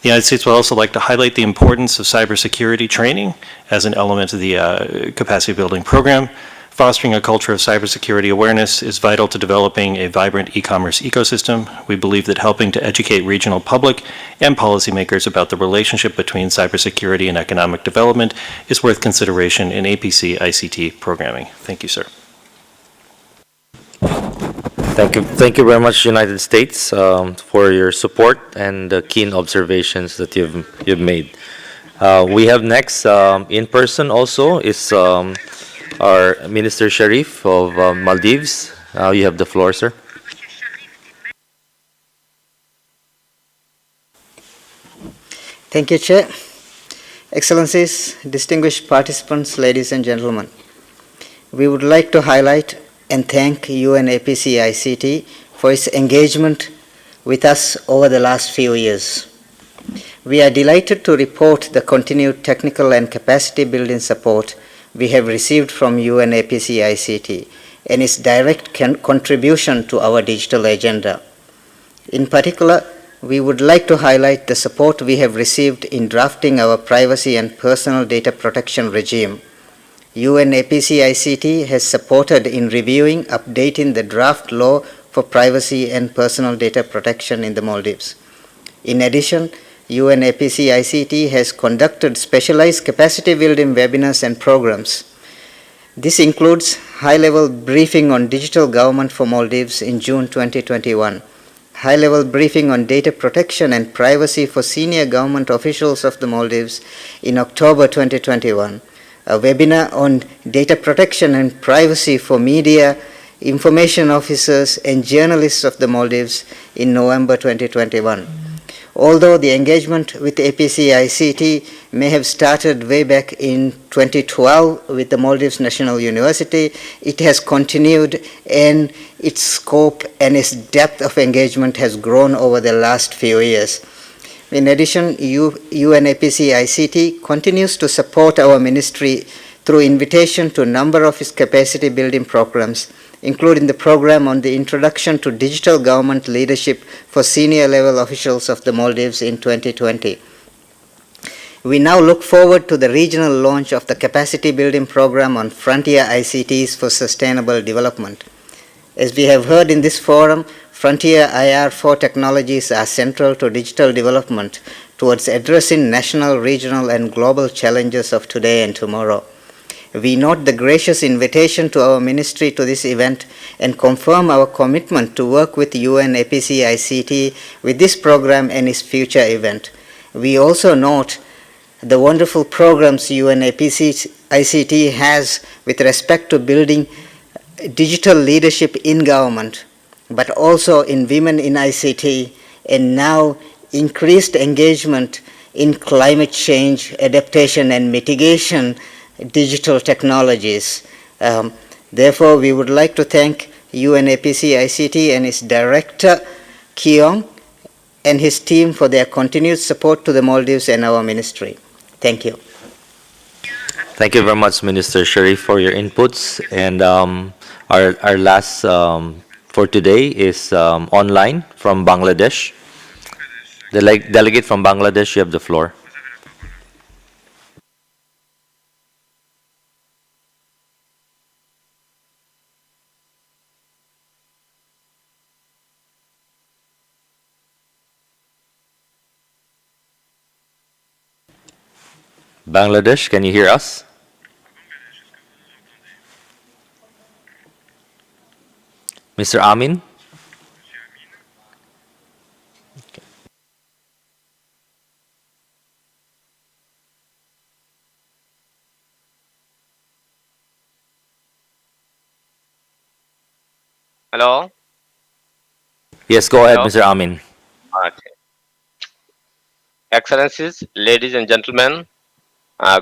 The United States would also like to highlight the importance of cybersecurity training as an element of the capacity building program. Fostering a culture of cybersecurity awareness is vital to developing a vibrant e-commerce ecosystem. We believe that helping to educate regional public and policymakers about the relationship between cybersecurity and economic development is worth consideration in APC ICT programming. Thank you, sir. Thank you very much, United States, for your support and the keen observations that you've made. We have next in person also is our Minister Sharif of Maldives. You have the floor, sir. Thank you, Chair. Excellencies, distinguished participants, ladies and gentlemen. We would like to highlight and thank UNAPC ICT for its engagement with us over the last few years. We are delighted to report the continued technical and capacity building support we have received from UNAPC ICT and its direct contribution to our digital agenda. In particular, we would like to highlight the support we have received in drafting our privacy and personal data protection regime. UNAPC ICT has supported in reviewing, updating the draft law for privacy and personal data protection in the Maldives. In addition, UNAPC ICT has conducted specialized capacity building webinars and programs. This includes high-level briefing on digital government for Maldives in June 2021, high-level briefing on data protection and privacy for senior government officials of the Maldives in October 2021, a webinar on data protection and privacy for media, information officers, and journalists of the Maldives in November 2021. Although the engagement with APC ICT may have started way back in 2012 with the Maldives National University, it has continued, and its scope and its depth of engagement has grown over the last few years. In addition, UNAPC ICT continues to support our ministry through invitation to a number of its capacity building programs, including the program on the introduction to digital government leadership for senior level officials of the Maldives in 2020. We now look forward to the regional launch of the capacity building program on frontier ICTs for sustainable development. As we have heard in this forum, frontier IR4 technologies are central to digital development towards addressing national, regional, and global challenges of today and tomorrow. We note the gracious invitation to our ministry to this event and confirm our commitment to work with UNAPC ICT with this program and its future event. We also note the wonderful programs UNAPC ICT has with respect to building digital leadership in government, but also in women in ICT, and now increased engagement in climate change, adaptation, and mitigation digital technologies. Therefore, we would like to thank UNAPC ICT and its director, Keong, and his team for their continued support to the Maldives and our ministry. Thank you. Thank you very much, Minister Sharif, for your inputs. And our last for today is online from Bangladesh. The delegate from Bangladesh, you have the floor. Bangladesh, can you hear us? Mr. Amin? Hello. Yes, go ahead, Hello. Mr. Amin. Okay. Excellencies, ladies and gentlemen,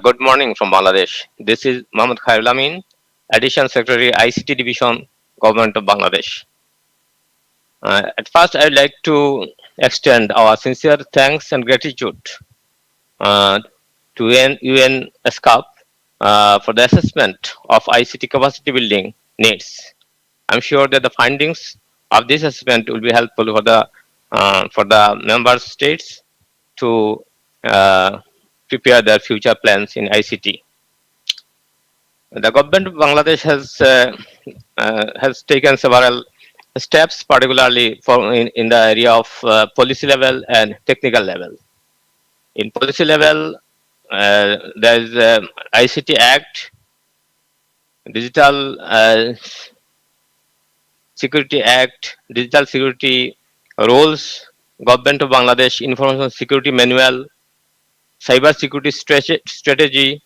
good morning from Bangladesh. This is Mohammed Khairul Amin, Additional Secretary, ICT Division, Government of Bangladesh. At first, I would like to extend our sincere thanks and gratitude to UN ESCAP for the assessment of ICT capacity building needs. I'm sure that the findings of this assessment will be helpful for the member states to prepare their future plans in ICT. The government of Bangladesh has taken several steps, particularly in the area of policy level and technical level. In policy level, there is ICT Act, Digital Security Act, Digital Security Rules, Government of Bangladesh Information Security Manual, Cyber Security Strategy,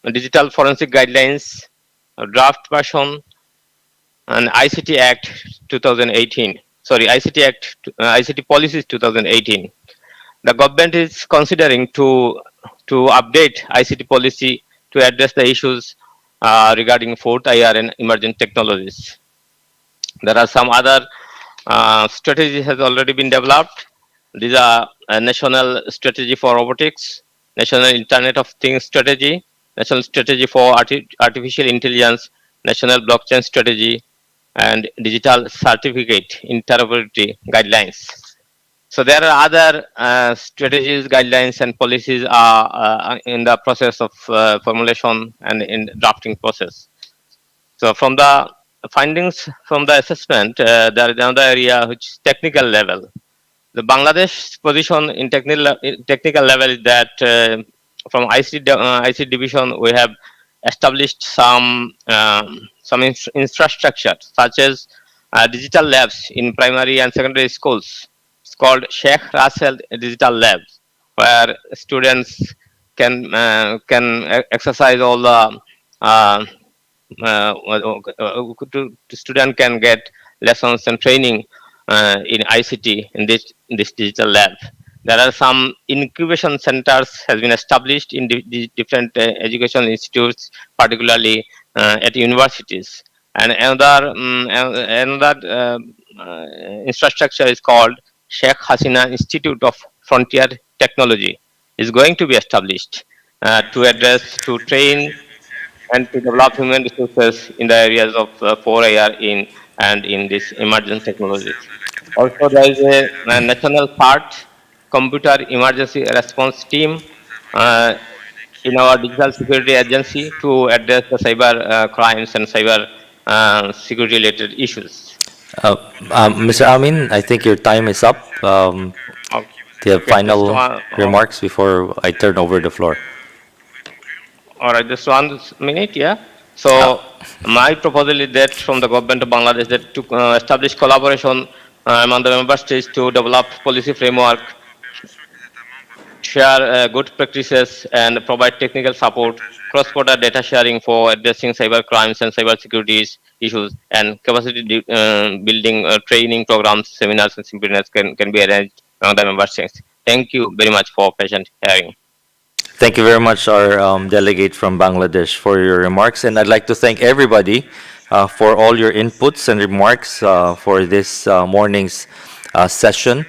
Digital Forensic Guidelines, Draft Version, and ICT Act 2018. Sorry, ICT Act, ICT Policies 2018. The government is considering to update ICT policy to address the issues regarding fourth IR and emerging technologies. There are some other strategies has already been developed. These are a national strategy for robotics, national Internet of Things strategy, national strategy for artificial intelligence, national blockchain strategy, and digital certificate interoperability guidelines. So there are other strategies, guidelines, and policies are in the process of formulation and in drafting process. So from the findings from the assessment, there is another area which is technical level. The Bangladesh position in technical level is that from IC division we have established some infrastructure such as digital labs in primary and secondary schools. It's called Sheikh Russell Digital Labs, where students can exercise all the student can get lessons and training in ICT in this digital lab. There are some incubation centers has been established in different education institutes, particularly at universities. And another infrastructure is called Sheikh Hasina Institute of Frontier Technology. Is going to be established to train and to develop human resources in the areas of 4IR in this emerging technologies. Also, there is a national part computer emergency response team in our digital security agency to address the cyber crimes and cyber security related issues. Mr. Amin, I think your time is up. Do you have final remarks before I turn over the floor? All right, just 1 minute, yeah. So my proposal is that from the government of Bangladesh that to establish collaboration among the member states to develop policy framework, share good practices, and provide technical support, cross-border data sharing for addressing cyber crimes and cyber security issues, and capacity building training programs, seminars, and seminars can be arranged among the member states. Thank you very much for patient hearing. Thank you very much, our delegate from Bangladesh, for your remarks. And I'd like to thank everybody for all your inputs and remarks for this morning's session.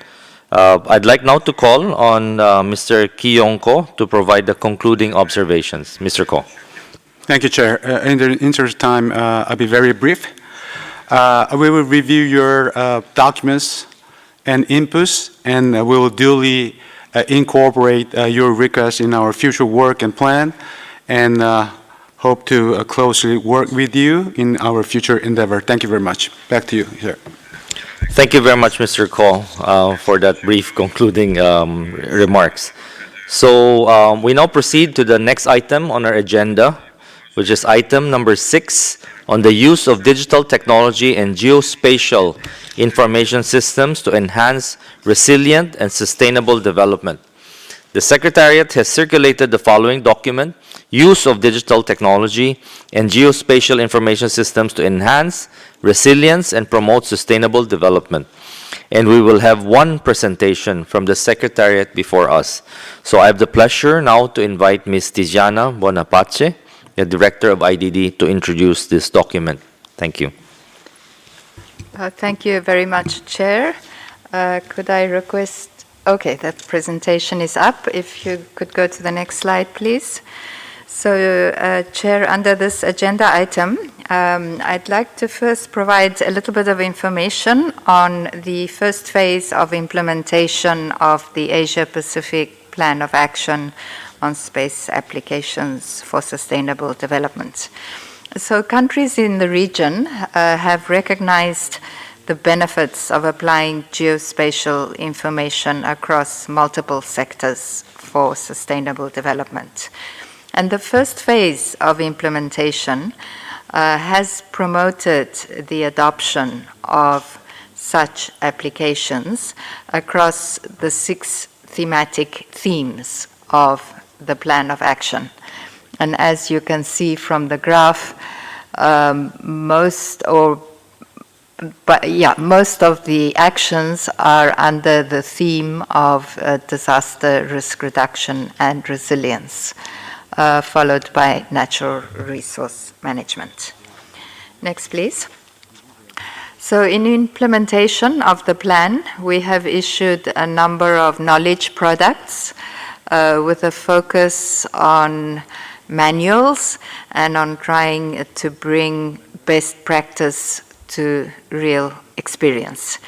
I'd like now to call on Mr. Kyong Ko to provide the concluding observations. Mr. Ko. Thank you, Chair. In the interest of time, I'll be very brief. We will review your documents and inputs, and we will duly incorporate your requests in our future work and plan, and hope to closely work with you in our future endeavor. Thank you very much. Back to you, sir. Thank you very much, Mr. Ko, for that brief concluding remarks. So we now proceed to the next item on our agenda, which is item number 6 on the use of digital technology and geospatial information systems to enhance resilient and sustainable development. The Secretariat has circulated the following document: Use of Digital Technology and Geospatial Information Systems to Enhance Resilience and Promote Sustainable Development. And we will have one presentation from the Secretariat before us. So I have the pleasure now to invite Ms. Tiziana Bonapace, the Director of IDD, to introduce this document. Thank you. Thank you very much, Chair. Could I request, okay, that presentation is up. If you could go to the next slide, please. So, Chair, under this agenda item, I'd like to first provide a little bit of information on the first phase of implementation of the Asia-Pacific Plan of Action on Space Applications for Sustainable Development. So countries in the region have recognized the benefits of applying geospatial information across multiple sectors for sustainable development. And the first phase of implementation has promoted the adoption of such applications across the 6 thematic themes of the plan of action. And as you can see from the graph, most of the actions are under the theme of disaster risk reduction and resilience, followed by natural resource management. Next, please. So in implementation of the plan, we have issued a number of knowledge products with a focus on manuals and on trying to bring best practice to real experience.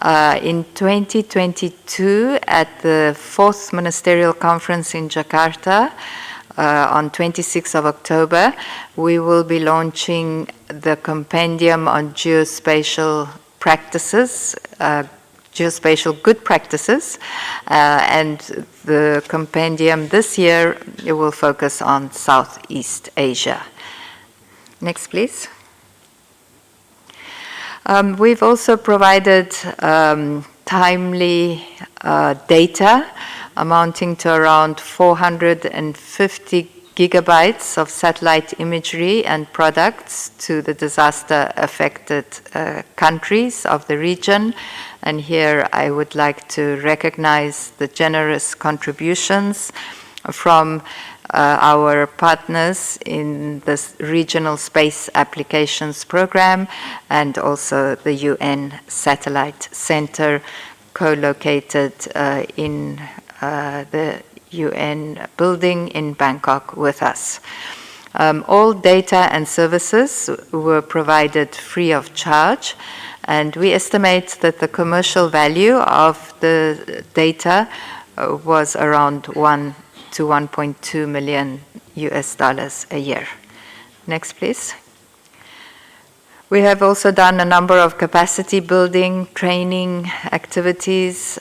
In 2022, at the 4th Ministerial Conference in Jakarta, on 26th of October, we will be launching the Compendium on Geospatial Practices, Geospatial Good Practices, and the compendium this year, it will focus on Southeast Asia. Next, please. We've also provided timely data amounting to around 450 gigabytes of satellite imagery and products to the disaster-affected countries of the region. And here I would like to recognize the generous contributions from our partners in the Regional Space Applications Program and also the UN Satellite Center co-located in the UN building in Bangkok with us. All data and services were provided free of charge, and we estimate that the commercial value of the data was around $1 to 1.2 million US a year. Next, please. We have also done a number of capacity building training activities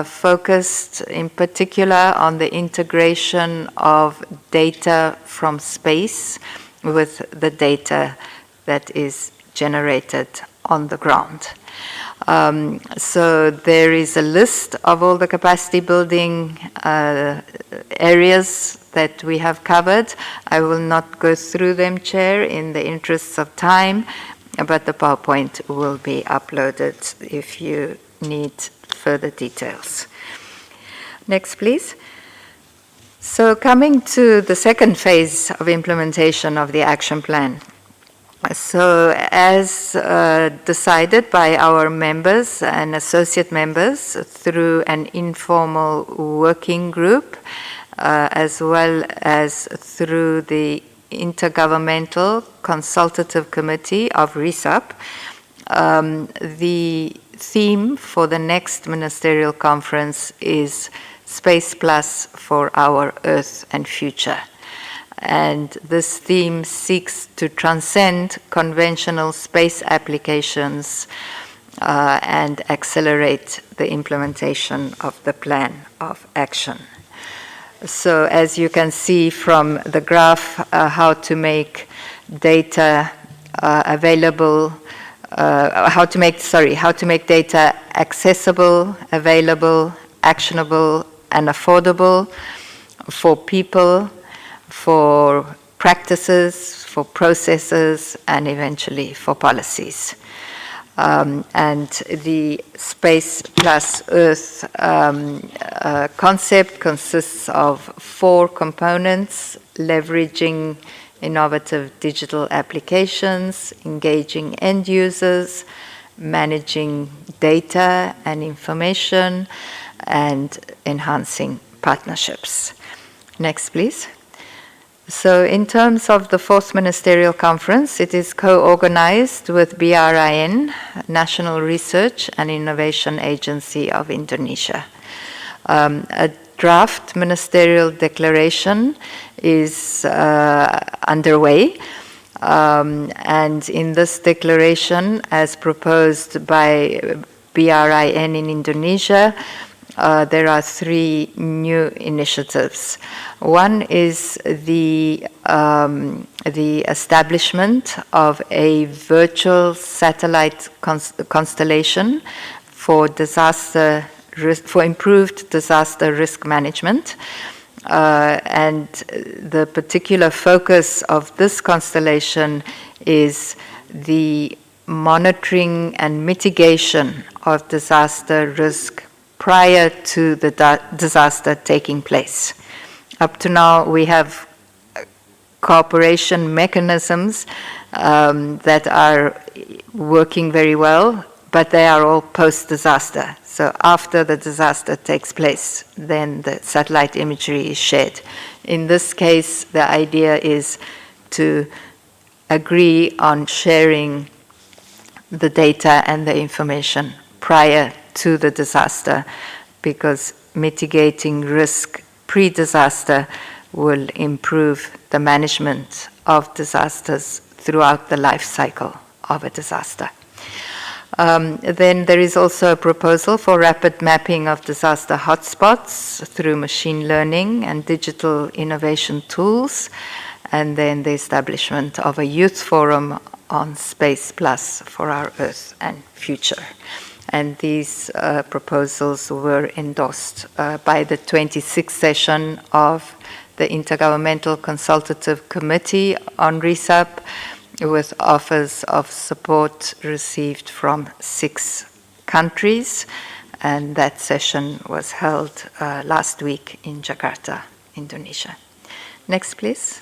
focused in particular on the integration of data from space with the data that is generated on the ground. So there is a list of all the capacity building areas that we have covered. I will not go through them, Chair, in the interests of time, but the PowerPoint will be uploaded if you need further details. Next, please. So coming to the second phase of implementation of the action plan. So as decided by our members and associate members through an informal working group, as well as through the Intergovernmental Consultative Committee of RESAP, the theme for the next ministerial conference is Space Plus for Our Earth and Future. And this theme seeks to transcend conventional space applications and accelerate the implementation of the plan of action. So as you can see from the graph, how to make data available, how to make data accessible, available, actionable, and affordable for people, for practices, for processes, and eventually for policies. And the Space Plus Earth concept consists of 4 components: leveraging innovative digital applications, engaging end users, managing data and information, and enhancing partnerships. Next, please. So in terms of the 4th Ministerial Conference, it is co-organized with BRIN, National Research and Innovation Agency of Indonesia. A draft ministerial declaration is underway, and in this declaration, as proposed by BRIN in Indonesia, there are 3 new initiatives. One is the establishment of a virtual satellite constellation for improved disaster risk management. And the particular focus of this constellation is the monitoring and mitigation of disaster risk prior to the disaster taking place. Up to now, we have cooperation mechanisms that are working very well, but they are all post-disaster. So after the disaster takes place, then the satellite imagery is shared. In this case, the idea is to agree on sharing the data and the information prior to the disaster, because mitigating risk pre-disaster will improve the management of disasters throughout the life cycle of a disaster. Then there is also a proposal for rapid mapping of disaster hotspots through machine learning and digital innovation tools, and then the establishment of a youth forum on Space Plus for Our Earth and Future. And these proposals were endorsed by the 26th session of the Intergovernmental Consultative Committee on RESAP, with offers of support received from 6 countries. And that session was held last week in Jakarta, Indonesia. Next, please.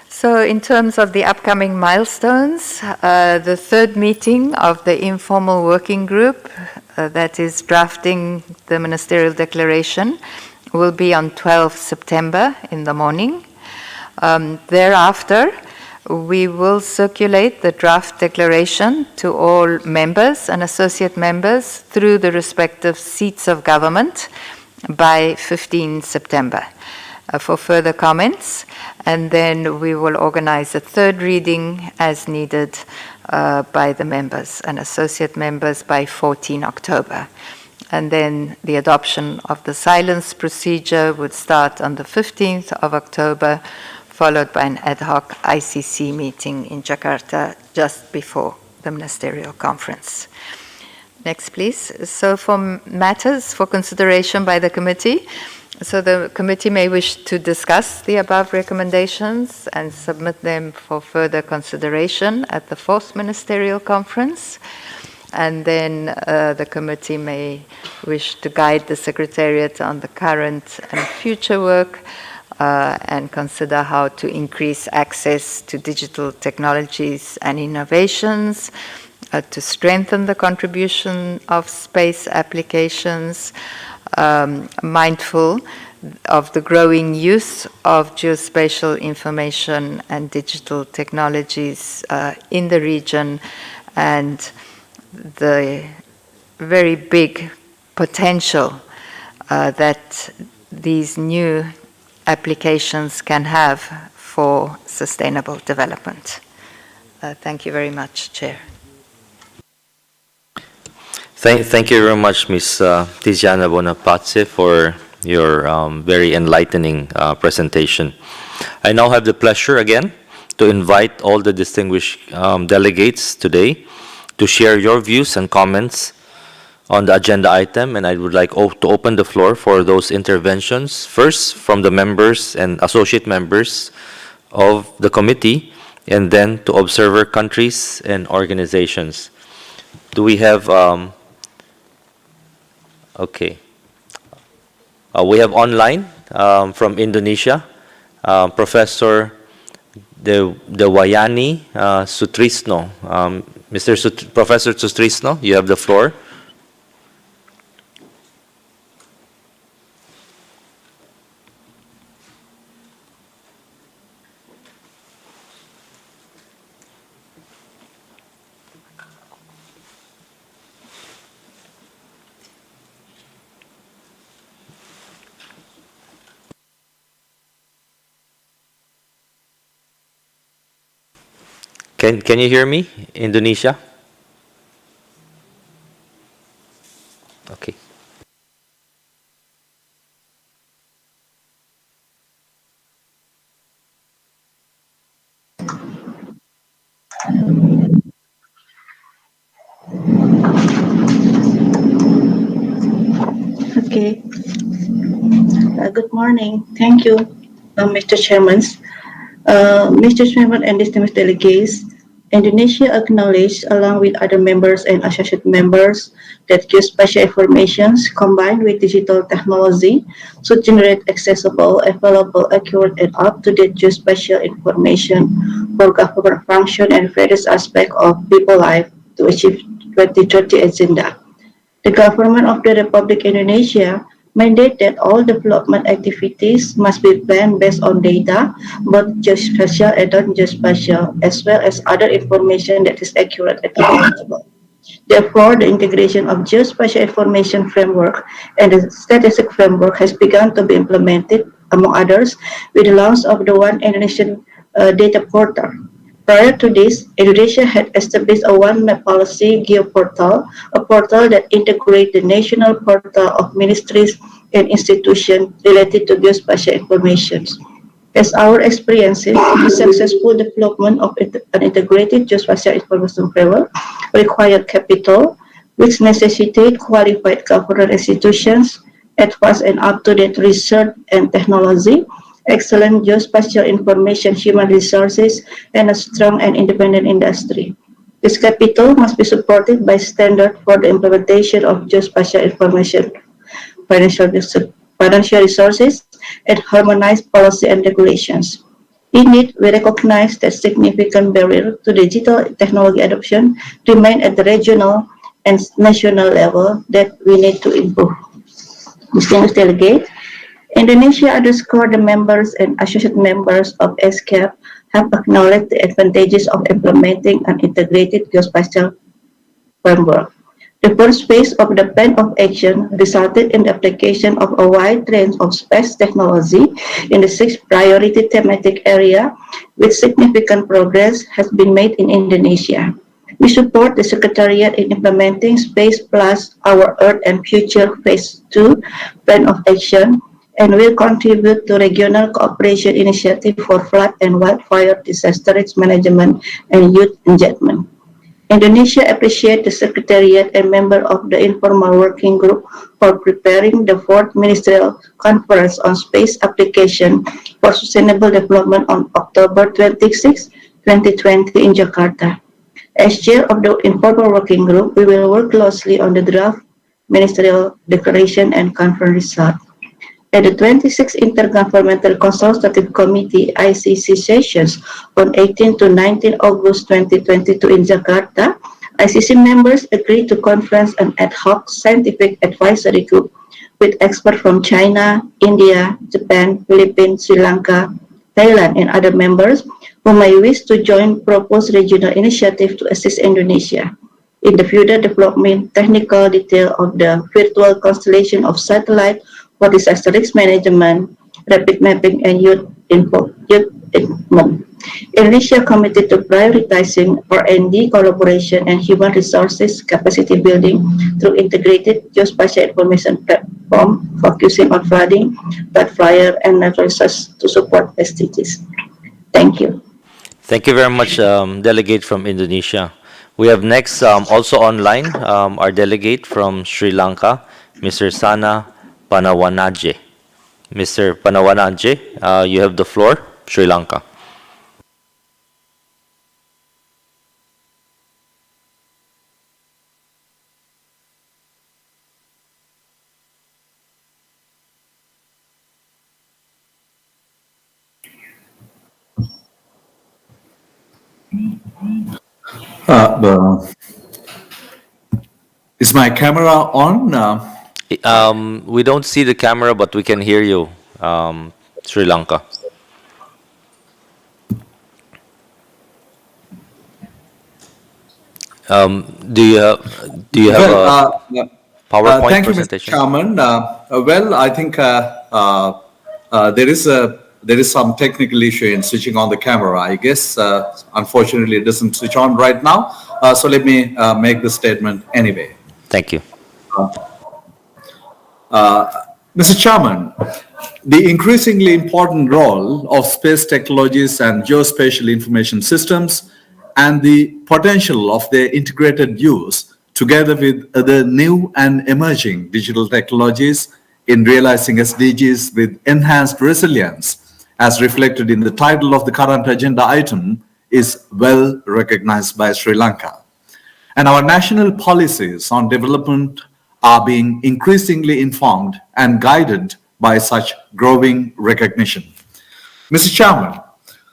So in terms of the upcoming milestones, the 3rd meeting of the informal working group that is drafting the ministerial declaration will be on 12 September in the morning. Thereafter, we will circulate the draft declaration to all members and associate members through the respective seats of government by 15 September. For further comments, and then we will organize a 3rd reading as needed by the members and associate members by 14 October. And then the adoption of the silence procedure would start on the 15th of October, followed by an ad hoc ICC meeting in Jakarta just before the ministerial conference. Next, please. So for matters for consideration by the committee, so the committee may wish to discuss the above recommendations and submit them for further consideration at the 4th Ministerial Conference. And then the committee may wish to guide the Secretariat on the current and future work and consider how to increase access to digital technologies and innovations, to strengthen the contribution of space applications, mindful of the growing use of geospatial information and digital technologies in the region, and the very big potential that these new applications can have for sustainable development. Thank you very much, Chair. Thank you very much, Ms. Tiziana Bonaparte, for your very enlightening presentation. I now have the pleasure again to invite all the distinguished delegates today to share your views and comments on the agenda item, and I would like to open the floor for those interventions, first from the members and associate members of the committee, and then to observer countries and organizations. Do we have, okay. We have online from Indonesia, Professor Dewayani Sutrisno. Professor Sutrisno, you have the floor. Can you hear me, Indonesia? Okay. Okay. Good morning. Thank you, Mr. Chairman. Mr. Chairman and distinguished delegates, Indonesia acknowledges, along with other members and associate members, that geospatial informations combined with digital technology should generate accessible, available, accurate, and up-to-date geospatial information for government function and various aspects of people life to achieve 2030 agenda. The government of the Republic Indonesia mandate that all development activities must be planned based on data, both geospatial and non-geospatial, as well as other information that is accurate and available. Therefore, the integration of geospatial information framework and the statistic framework has begun to be implemented, among others, with the launch of the One Indonesian data portal. Prior to this, Indonesia had established a One Map Policy geoportal, a portal that integrates the national portal of ministries and institutions related to geospatial information. As our experiences, the successful development of an integrated geospatial information framework required capital, which necessitate qualified government institutions, advanced and up-to-date research and technology, excellent geospatial information human resources, and a strong and independent industry. This capital must be supported by standards for the implementation of geospatial information, financial resources, and harmonized policy and regulations. Indeed, we recognize that significant barriers to digital technology adoption remain at the regional and national level that we need to improve. Distinguished delegates, Indonesia underscored the members and associate members of ESCAP have acknowledged the advantages of implementing an integrated geospatial framework. The first phase of the plan of action resulted in the application of a wide range of space technology in the 6 priority thematic areas, with significant progress has been made in Indonesia. We support the Secretariat in implementing Space Plus Our Earth and Future Phase 2 plan of action, and will contribute to regional cooperation initiative for flood and wildfire disaster risk management and youth engagement. Indonesia appreciates the Secretariat and member of the Informal Working Group for preparing the 4th Ministerial Conference on Space Application for Sustainable Development on October 26, 2020 in Jakarta. As chair of the Informal Working Group, we will work closely on the draft Ministerial Declaration and Conference result. at the 26th Intergovernmental Consultative Committee ICC sessions on 18 to 19 August 2022 in Jakarta, ICC members agreed to conference an ad hoc scientific advisory group with experts from China, India, Japan, Philippines, Sri Lanka, Thailand, and other members who may wish to join proposed regional initiative to assist Indonesia in the further development technical detail of the virtual constellation of satellite for disaster risk management, rapid mapping, and youth involvement. Indonesia committed to prioritizing R&D collaboration and human resources capacity building through integrated geospatial information platform focusing on flooding, flood fire, and natural resources to support SDGs. Thank you. Thank you very much, Delegate from Indonesia. We have next, also online, our delegate from Sri Lanka, Mr. Sana Panawanaje. Mr. Panawanaje, you have the floor, Sri Lanka. Is my camera on? We don't see the camera, but we can hear you, Sri Lanka. Do you have a PowerPoint thank you, presentation? Mr. Chairman. Well, I think there is some technical issue in switching on the camera. I guess, unfortunately, it doesn't switch on right now. So let me make the statement anyway. Thank you. Mr. Chairman, the increasingly important role of space technologies and geospatial information systems and the potential of their integrated use together with other new and emerging digital technologies in realizing SDGs with enhanced resilience, as reflected in the title of the current agenda item, is well recognized by Sri Lanka. And our national policies on development are being increasingly informed and guided by such growing recognition. Mr. Chairman,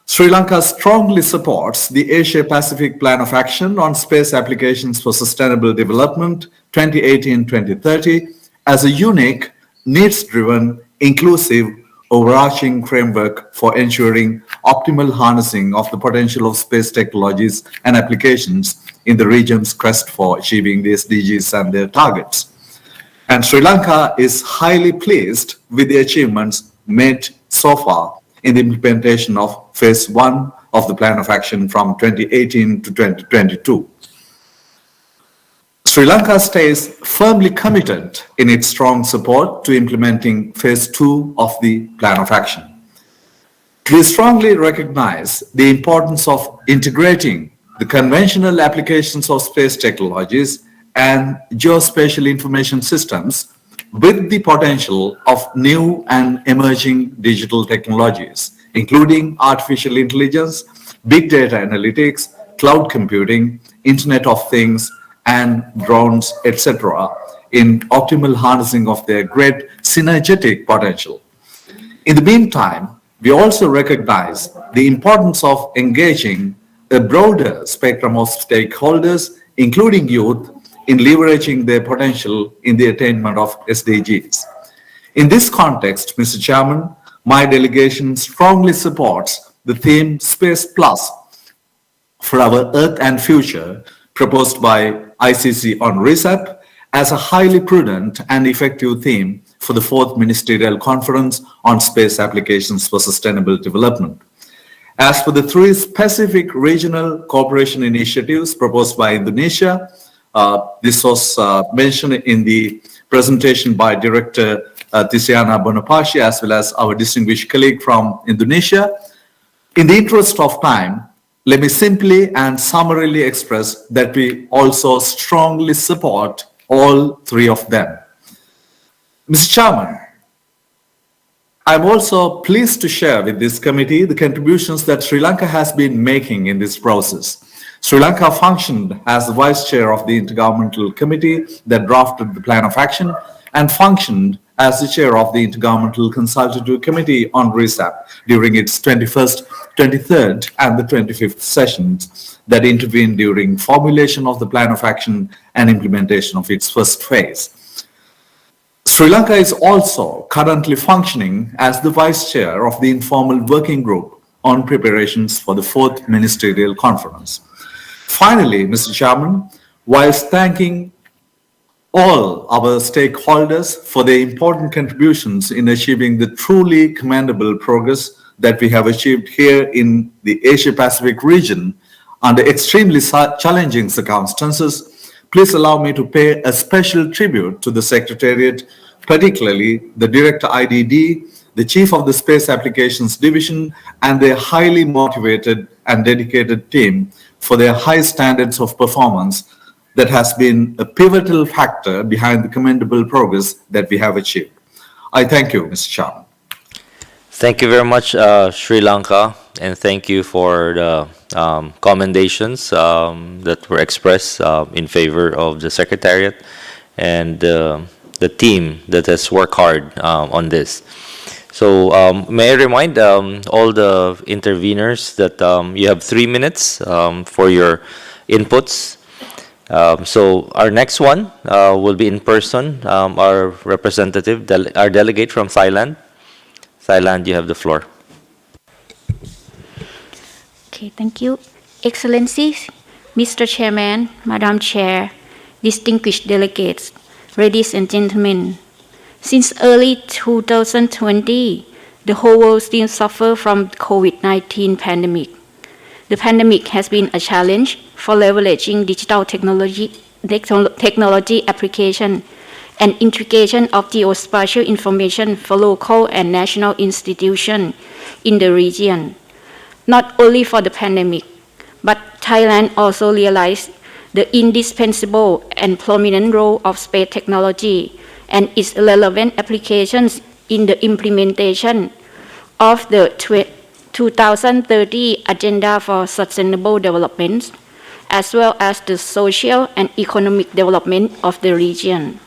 Sri Lanka strongly supports the Asia-Pacific Plan of Action on Space Applications for Sustainable Development 2018-2030 as a unique, needs-driven, inclusive, overarching framework for ensuring optimal harnessing of the potential of space technologies and applications in the region's quest for achieving the SDGs and their targets. And Sri Lanka is highly pleased with the achievements made so far in the implementation of Phase 1 of the Plan of Action from 2018 to 2022. Sri Lanka stays firmly committed in its strong support to implementing Phase 2 of the Plan of Action. We strongly recognize the importance of integrating the conventional applications of space technologies and geospatial information systems with the potential of new and emerging digital technologies, including artificial intelligence, big data analytics, cloud computing, Internet of Things, and drones, etc., in optimal harnessing of their great synergetic potential. In the meantime, we also recognize the importance of engaging a broader spectrum of stakeholders, including youth, in leveraging their potential in the attainment of SDGs. In this context, Mr. Chairman, my delegation strongly supports the theme Space Plus for our Earth and Future proposed by ICC on RESAP as a highly prudent and effective theme for the 4th Ministerial Conference on Space Applications for Sustainable Development. As for the 3 specific regional cooperation initiatives proposed by Indonesia, this was mentioned in the presentation by Director Tiziana Bonaparte as well as our distinguished colleague from Indonesia. In the interest of time, let me simply and summarily express that we also strongly support all 3 of them. Mr. Chairman, I'm also pleased to share with this committee the contributions that Sri Lanka has been making in this process. Sri Lanka functioned as the vice chair of the Intergovernmental Committee that drafted the plan of action and functioned as the chair of the Intergovernmental Consultative Committee on RESAP during its 21st, 23rd, and the 25th sessions that intervened during formulation of the plan of action and implementation of its first phase. Sri Lanka is also currently functioning as the vice chair of the informal working group on preparations for the 4th Ministerial Conference. Finally, Mr. Chairman, whilst thanking all our stakeholders for their important contributions in achieving the truly commendable progress that we have achieved here in the Asia-Pacific region under extremely challenging circumstances, please allow me to pay a special tribute to the Secretariat, particularly the Director IDD, the Chief of the Space Applications Division, and their highly motivated and dedicated team for their high standards of performance that has been a pivotal factor behind the commendable progress that we have achieved. I thank you, Mr. Chairman. Thank you very much, Sri Lanka, and thank you for the commendations that were expressed in favor of the Secretariat and the team that has worked hard on this. So may I remind all the interveners that you have 3 minutes for your inputs. So our next one will be in person. Our representative, our delegate from Thailand. Thailand, you have the floor. Okay, thank you. Excellencies, Mr. Chairman, Madam Chair, distinguished delegates, ladies and gentlemen. Since early 2020, the whole world still suffers from COVID-19 pandemic. The pandemic has been a challenge for leveraging digital technology application and integration of geospatial information for local and national institutions in the region. Not only for the pandemic, but Thailand also realized the indispensable and prominent role of space technology and its relevant applications in the implementation of the 2030 Agenda for Sustainable Development, as well as the social and economic development of the region.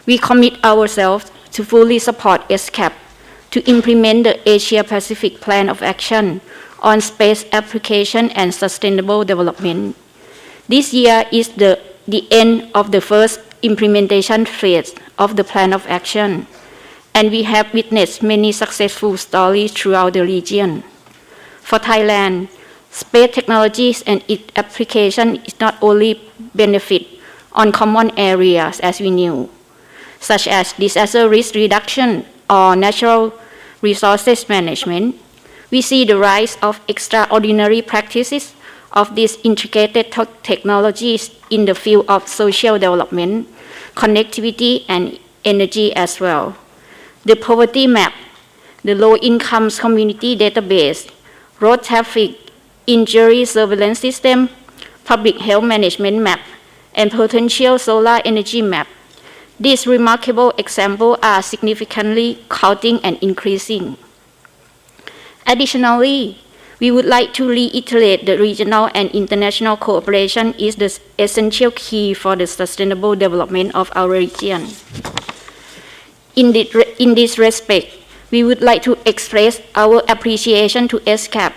We commit ourselves to fully support ESCAP to implement the Asia-Pacific Plan of Action on Space Application and Sustainable Development. This year is the end of the first implementation phase of the Plan of Action, and we have witnessed many successful stories throughout the region. For Thailand, space technologies and its application is not only benefit on common areas as we knew, such as disaster risk reduction or natural resources management. We see the rise of extraordinary practices of these integrated technologies in the field of social development, connectivity, and energy as well. The poverty map, the low-income community database, road traffic, injury surveillance system, public health management map, and potential solar energy map. These remarkable examples are significantly counting and increasing. Additionally, we would like to reiterate that regional and international cooperation is the essential key for the sustainable development of our region. In this respect, we would like to express our appreciation to ESCAP,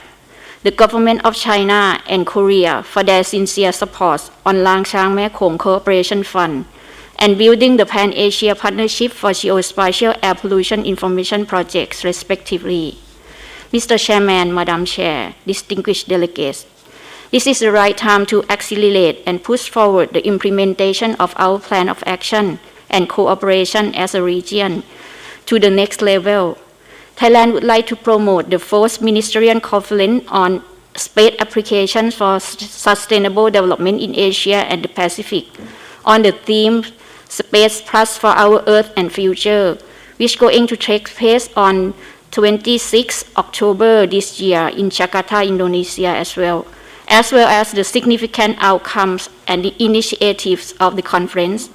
the government of China and Korea for their sincere support on Lang Chang Mae Khong Cooperation Fund and building the Pan-Asia Partnership for Geospatial Air Pollution Information Projects, respectively. Mr. Chairman, Madam Chair, distinguished delegates, this is the right time to accelerate and push forward the implementation of our plan of action and cooperation as a region to the next level. Thailand would like to promote the 4th Ministerial Conference on Space Applications for Sustainable Development in Asia and the Pacific on the theme Space Plus for Our Earth and Future, which is going to take place on 26 October this year in Jakarta, Indonesia as well as the significant outcomes and the initiatives of the conference.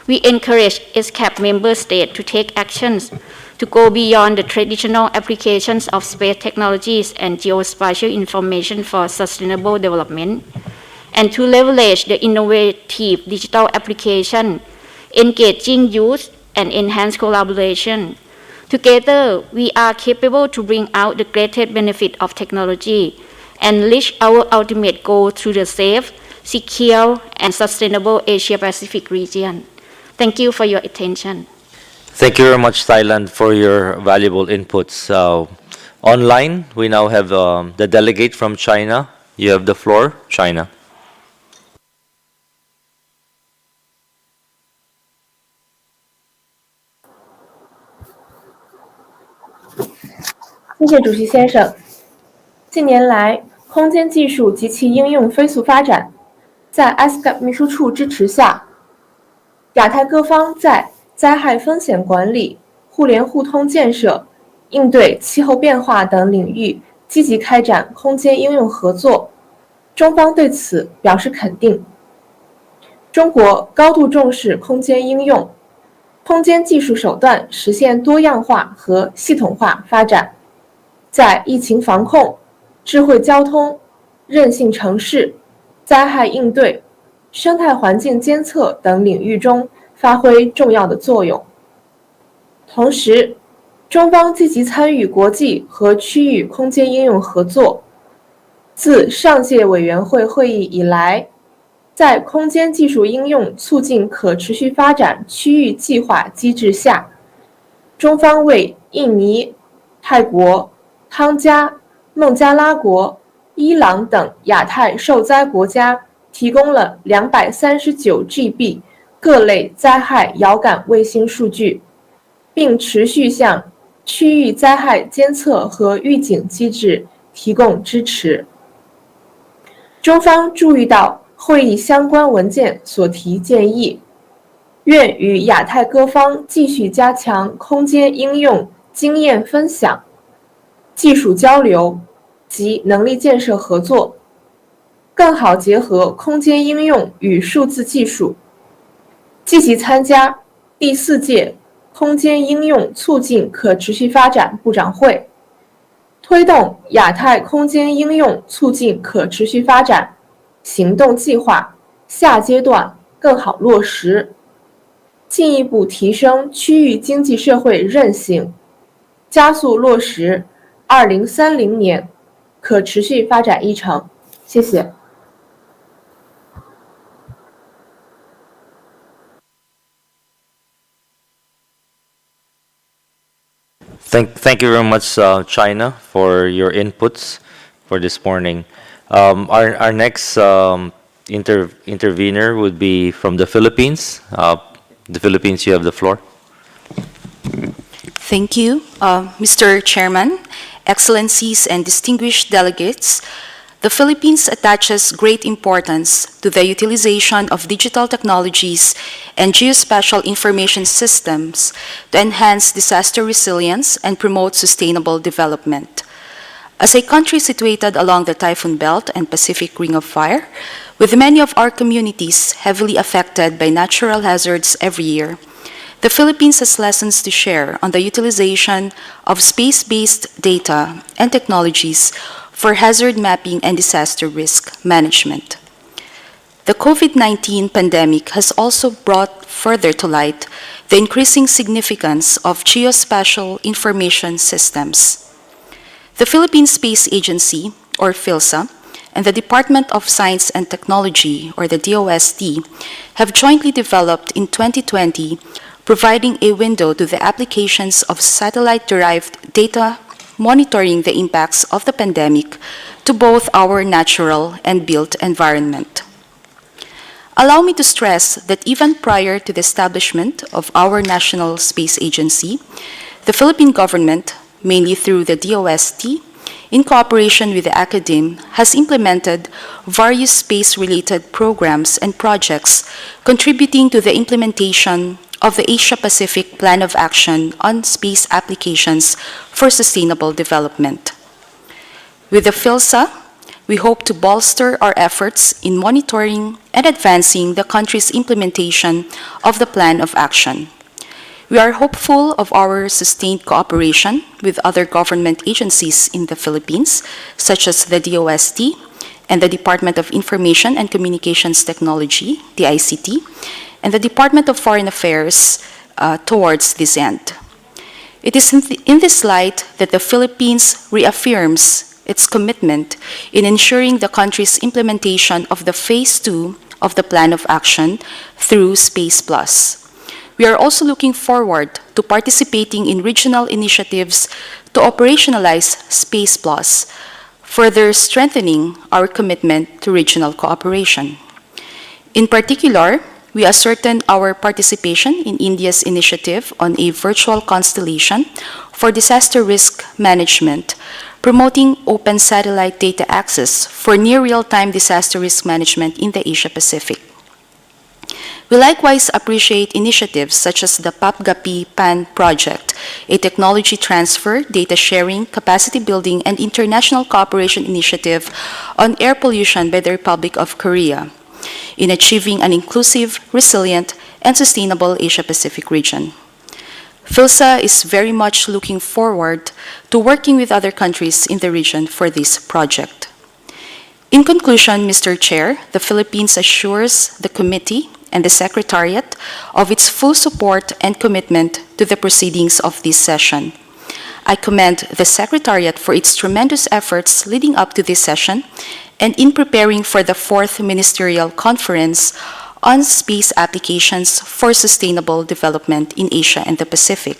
We encourage ESCAP member states to take actions to go beyond the traditional applications of space technologies and geospatial information for sustainable development and to leverage the innovative digital application, engaging youth, and enhance collaboration. Together, we are capable to bring out the greatest benefit of technology and reach our ultimate goal through the safe, secure, and sustainable Asia-Pacific region. Thank you for your attention. Thank you very much, Thailand, for your valuable inputs. Online, we now have the delegate from China. You have the floor, China. 谢谢主席先生。近年来，空间技术及其应用飞速发展，在 ESCAP 秘书处支持下，亚太各方在灾害风险管理、互联互通建设、应对气候变化等领域积极开展空间应用合作。中方对此表示肯定。中国高度重视空间应用，空间技术手段实现多样化和系统化发展，在疫情防控、智慧交通、韧性城市、灾害应对、生态环境监测等领域中发挥重要的作用。同时，中方积极参与国际和区域空间应用合作。自上届委员会会议以来，在空间技术应用促进可持续发展区域计划机制下，中方为印尼、泰国、汤加、孟加拉国、伊朗等亚太受灾国家提供了239GB 各类灾害遥感卫星数据，并持续向区域灾害监测和预警机制提供支持。中方注意到会议相关文件所提建议，愿与亚太各方继续加强空间应用经验分享、技术交流及能力建设合作，更好结合空间应用与数字技术，积极参加第4届空间应用促进可持续发展部长会，推动亚太空间应用促进可持续发展行动计划下阶段更好落实，进一步提升区域经济社会韧性，加速落实2030年可持续发展议程。谢谢。Thank you very much, China, for your inputs for this morning. Our next intervener would be from the Philippines. The Philippines, you have the floor. Thank you, Mr. Chairman, Excellencies, and distinguished delegates. The Philippines attaches great importance to the utilization of digital technologies and geospatial information systems to enhance disaster resilience and promote sustainable development. As a country situated along the Typhoon Belt and Pacific Ring of Fire, with many of our communities heavily affected by natural hazards every year, the Philippines has lessons to share on the utilization of space-based data and technologies for hazard mapping and disaster risk management. The COVID-19 pandemic has also brought further to light the increasing significance of geospatial information systems. The Philippine Space Agency, or PhilSA, and the Department of Science and Technology, or the DOST, have jointly developed in 2020, providing a window to the applications of satellite-derived data monitoring the impacts of the pandemic to both our natural and built environment. Allow me to stress that even prior to the establishment of our National Space Agency, the Philippine government, mainly through the DOST, in cooperation with the academe, has implemented various space-related programs and projects contributing to the implementation of the Asia-Pacific Plan of Action on Space Applications for Sustainable Development. With the PhilSA, we hope to bolster our efforts in monitoring and advancing the country's implementation of the Plan of Action. We are hopeful of our sustained cooperation with other government agencies in the Philippines, such as the DOST, and the Department of Information and Communications Technology, the ICT, and the Department of Foreign Affairs towards this end. It is in this light that the Philippines reaffirms its commitment in ensuring the country's implementation of the Phase 2 of the Plan of Action through Space Plus. We are also looking forward to participating in regional initiatives to operationalize Space Plus, further strengthening our commitment to regional cooperation. In particular, we ascertain our participation in India's initiative on a virtual constellation for disaster risk management, promoting open satellite data access for near real-time disaster risk management in the Asia-Pacific. We likewise appreciate initiatives such as the PAPGAPI PAN project, a technology transfer, data sharing, capacity building, and international cooperation initiative on air pollution by the Republic of Korea, in achieving an inclusive, resilient, and sustainable Asia-Pacific region. PhilSA is very much looking forward to working with other countries in the region for this project. In conclusion, Mr. Chair, the Philippines assures the committee and the Secretariat of its full support and commitment to the proceedings of this session. I commend the Secretariat for its tremendous efforts leading up to this session and in preparing for the 4th Ministerial Conference on Space Applications for Sustainable Development in Asia and the Pacific.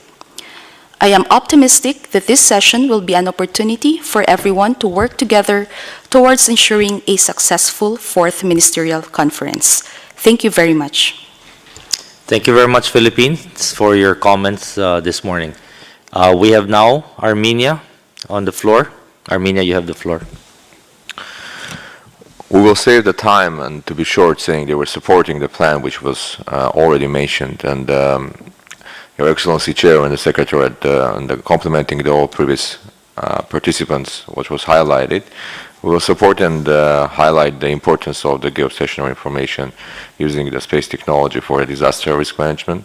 I am optimistic that this session will be an opportunity for everyone to work together towards ensuring a successful 4th Ministerial Conference. Thank you very much. Thank you very much, Philippines, for your comments this morning. We have now Armenia on the floor. Armenia, you have the floor. We will save the time and to be short, saying they were supporting the plan, which was already mentioned, and Your Excellency Chair and the Secretariat, and complementing the all previous participants, which was highlighted. We will support and highlight the importance of the geostationary information using the space technology for disaster risk management.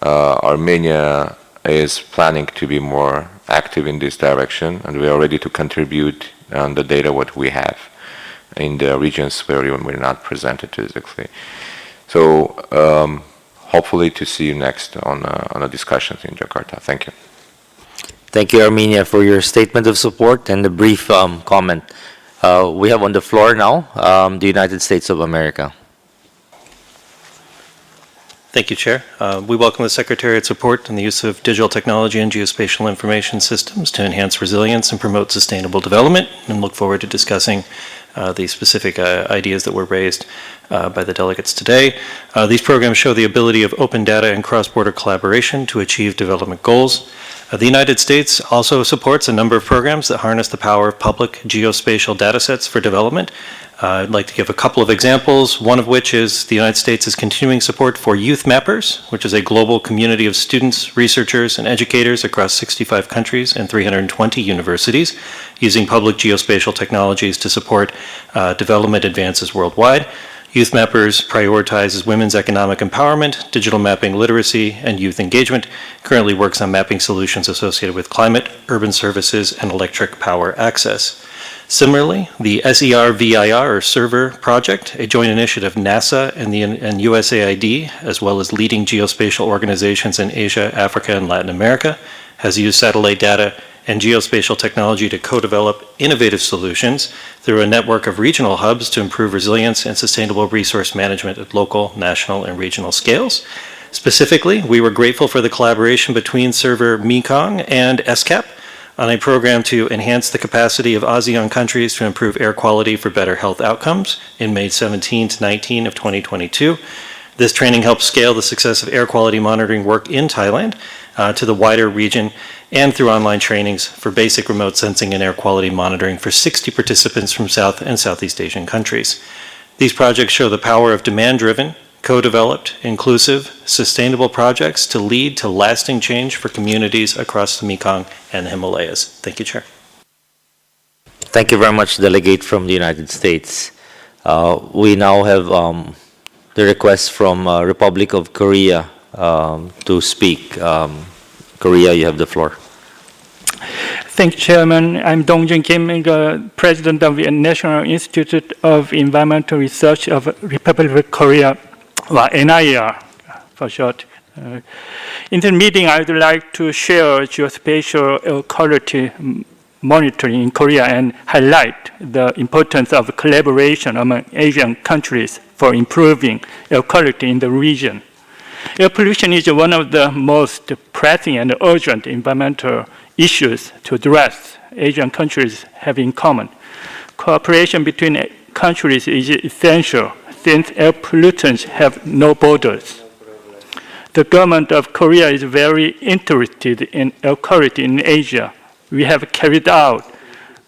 Armenia is planning to be more active in this direction, and we are ready to contribute on the data what we have in the regions where we're not presented physically. So hopefully to see you next on the discussions in Jakarta. Thank you. Thank you, Armenia, for your statement of support and the brief comment. We have on the floor now the United States of America. Thank you, Chair. We welcome the Secretariat's support in the use of digital technology and geospatial information systems to enhance resilience and promote sustainable development, and look forward to discussing the specific ideas that were raised by the delegates today. These programs show the ability of open data and cross-border collaboration to achieve development goals. The United States also supports a number of programs that harness the power of public geospatial datasets for development. I'd like to give a couple of examples, one of which is the United States is continuing support for Youth Mappers, which is a global community of students, researchers, and educators across 65 countries and 320 universities, using public geospatial technologies to support development advances worldwide. Youth Mappers prioritizes women's economic empowerment, digital mapping literacy, and youth engagement. Currently works on mapping solutions associated with climate, urban services, and electric power access. Similarly, the SER-VIR, or SERVER project, a joint initiative of NASA and USAID, as well as leading geospatial organizations in Asia, Africa, and Latin America, has used satellite data and geospatial technology to co-develop innovative solutions through a network of regional hubs to improve resilience and sustainable resource management at local, national, and regional scales. Specifically, we were grateful for the collaboration between Server Mekong and ESCAP on a program to enhance the capacity of ASEAN countries to improve air quality for better health outcomes in May 17 to 19 of 2022. This training helps scale the success of air quality monitoring work in Thailand to the wider region, and through online trainings for basic remote sensing and air quality monitoring for 60 participants from South and Southeast Asian countries. These projects show the power of demand-driven, co-developed, inclusive, sustainable projects to lead to lasting change for communities across the Mekong and the Himalayas. Thank you, Chair. Thank you very much, Delegate from the United States. We now have the request from Republic of Korea to speak. Korea, you have the floor. Thank you, Chairman. I'm Dongjin Kim, the President of the National Institute of Environmental Research of Republic of Korea, well, NIR for short. In the meeting, I would like to share geospatial air quality monitoring in Korea and highlight the importance of collaboration among Asian countries for improving air quality in the region. Air pollution is one of the most pressing and urgent environmental issues to address Asian countries have in common. Cooperation between countries is essential since air pollutants have no borders. The government of Korea is very interested in air quality in Asia. We have carried out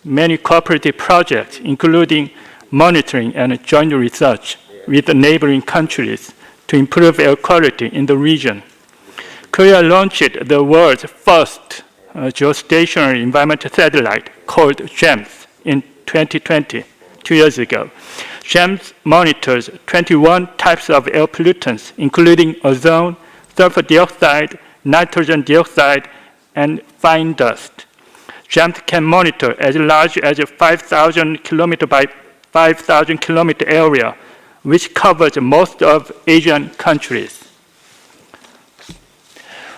many cooperative projects, including monitoring and joint research with the neighboring countries to improve air quality in the region. Korea launched the world's first geostationary environmental satellite called GEMS in 2020, 2 years ago. GEMS monitors 21 types of air pollutants, including ozone, sulfur dioxide, nitrogen dioxide, and fine dust. GEMS can monitor as large as a 5,000 kilometer by 5,000 kilometer area, which covers most of Asian countries.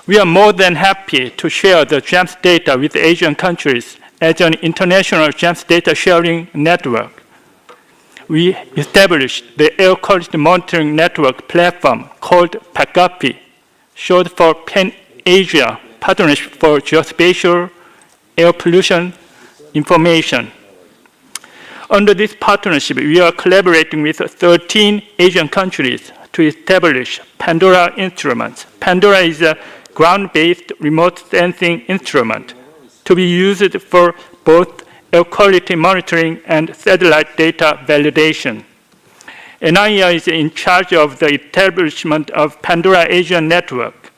We are more than happy to share the GEMS data with Asian countries as an international GEMS data sharing network. We established the Air Quality Monitoring Network platform called PACAPI, short for Pan-Asia Partnership for Geospatial Air Pollution Information. Under this partnership, we are collaborating with 13 Asian countries to establish Pandora instruments. Pandora is a ground-based remote sensing instrument to be used for both air quality monitoring and satellite data validation. NIR is in charge of the establishment of Pandora Asian Network.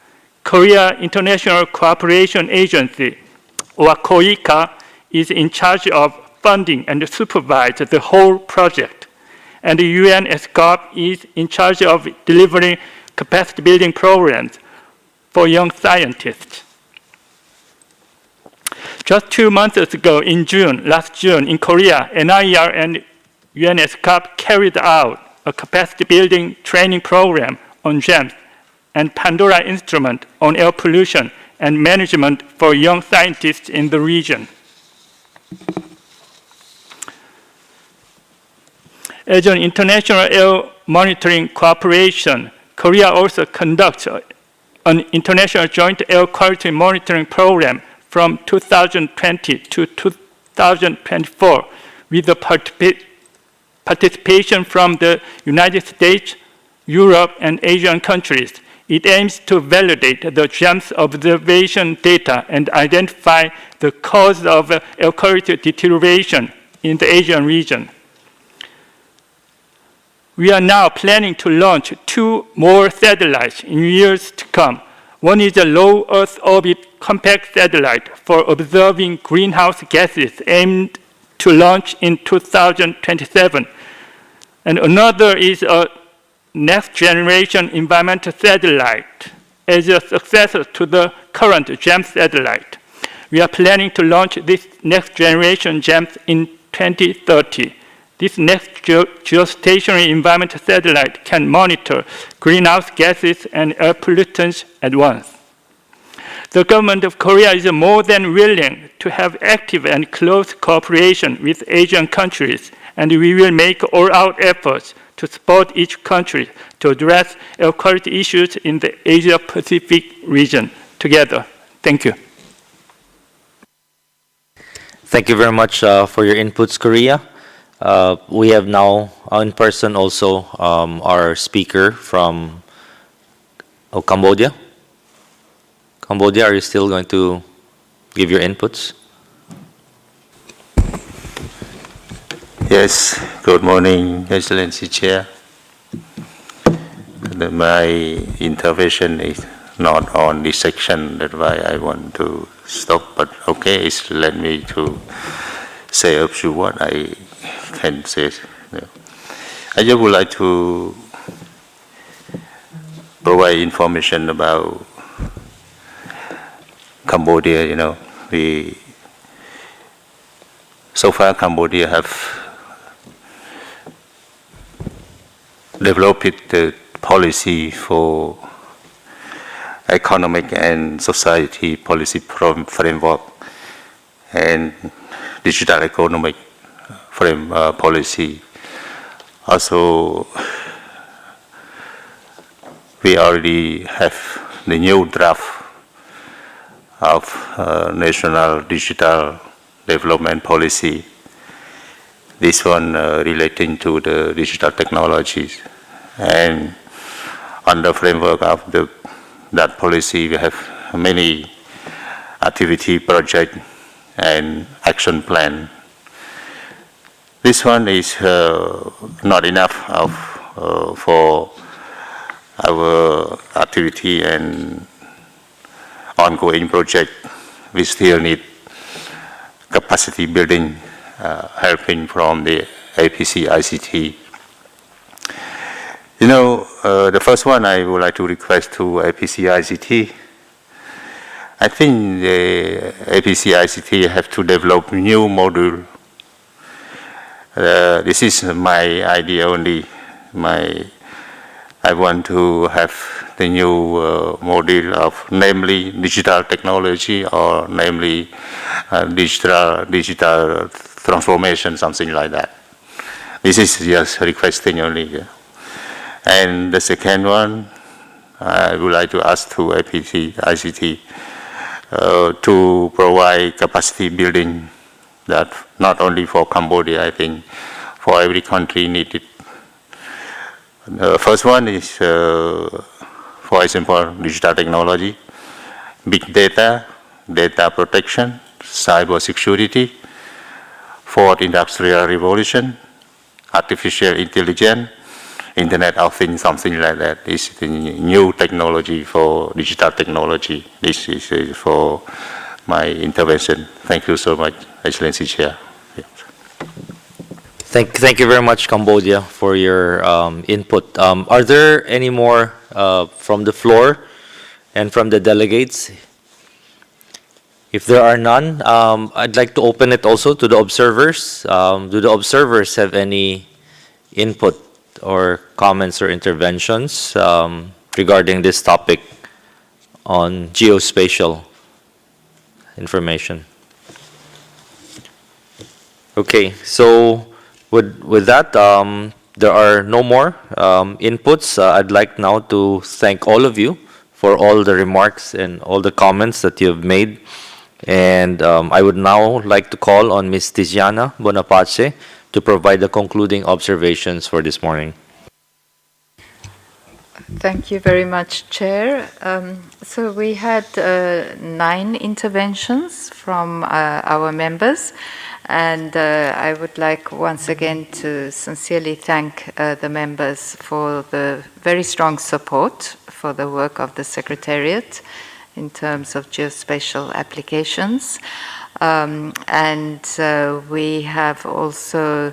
Korea International Cooperation Agency, or KOICA, is in charge of funding and supervise the whole project. And the UN ESCAP is in charge of delivering capacity building programs for young scientists. Just 2 months ago, in June, last June, in Korea, NIR and UN ESCAP carried out a capacity building training program on GEMS and Pandora instrument on air pollution and management for young scientists in the region. As an international air monitoring cooperation, Korea also conducts an international joint air quality monitoring program from 2020 to 2024 with the participation from the United States, Europe, and Asian countries. It aims to validate the GEMS observation data and identify the cause of air quality deterioration in the Asian region. We are now planning to launch 2 more satellites in years to come. One is a low Earth orbit compact satellite for observing greenhouse gases aimed to launch in 2027. And another is a next generation environmental satellite as a successor to the current GEMS satellite. We are planning to launch this next generation GEMS in 2030. This next geostationary environmental satellite can monitor greenhouse gases and air pollutants at once. The government of Korea is more than willing to have active and close cooperation with Asian countries, and we will make all out efforts to support each country to address air quality issues in the Asia-Pacific region together. Thank you. Thank you very much for your inputs, Korea. We have now in person also our speaker from Cambodia. Cambodia, are you still going to give your inputs? Yes, good morning, Excellency Chair. My intervention is not on this section, that's why I want to stop, but okay, let me to say a few what I can say. I just would like to provide information about Cambodia. We so far Cambodia have developed the policy for economic and society policy framework and digital economic policy. Also, we already have the new draft of National Digital Development Policy. This one relating to the digital technologies. And on the framework of that policy, we have many activity project and action plan. This one is not enough for our activity and ongoing project. We still need capacity building, helping from the APC ICT. You know, the first one I would like to request to APC ICT. I think the APC ICT have to develop new module. This is my idea only. I want to have the new module of namely digital technology or namely digital transformation, something like that. This is just requesting only. Yeah. And the second one, I would like to ask to APC ICT to provide capacity building that not only for Cambodia, I think for every country needed. The first one is, for example, digital technology, big data, data protection, cyber security, fourth industrial revolution, artificial intelligence, Internet of Things, something like that. This is the new technology for digital technology. This is for my intervention. Thank you so much, Excellency Chair. Yeah. Thank you very much, Cambodia, for your input. Are there any more from the floor and from the delegates? If there are none, I'd like to open it also to the observers. Do the observers have any input or comments or interventions regarding this topic on geospatial information? Okay, so with that, there are no more inputs. I'd like now to thank all of you for all the remarks and all the comments that you've made. And I would now like to call on Ms. Tiziana Bonapace to provide the concluding observations for this morning. Thank you very much, Chair. So we had 9 interventions from our members, and I would like once again to sincerely thank the members for the very strong support for the work of the Secretariat in terms of geospatial applications. We have also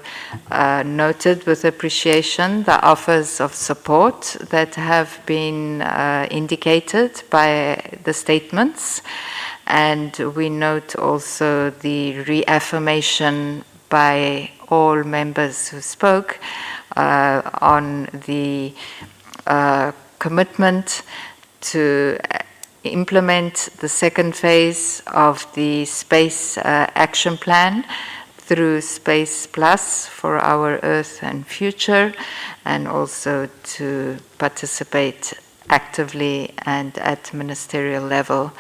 noted with appreciation the offers of support that have been indicated by the statements. And we note also the reaffirmation by all members who spoke on the commitment to implement the second phase of the Space Action Plan through Space Plus for our Earth and Future, and also to participate actively and at ministerial level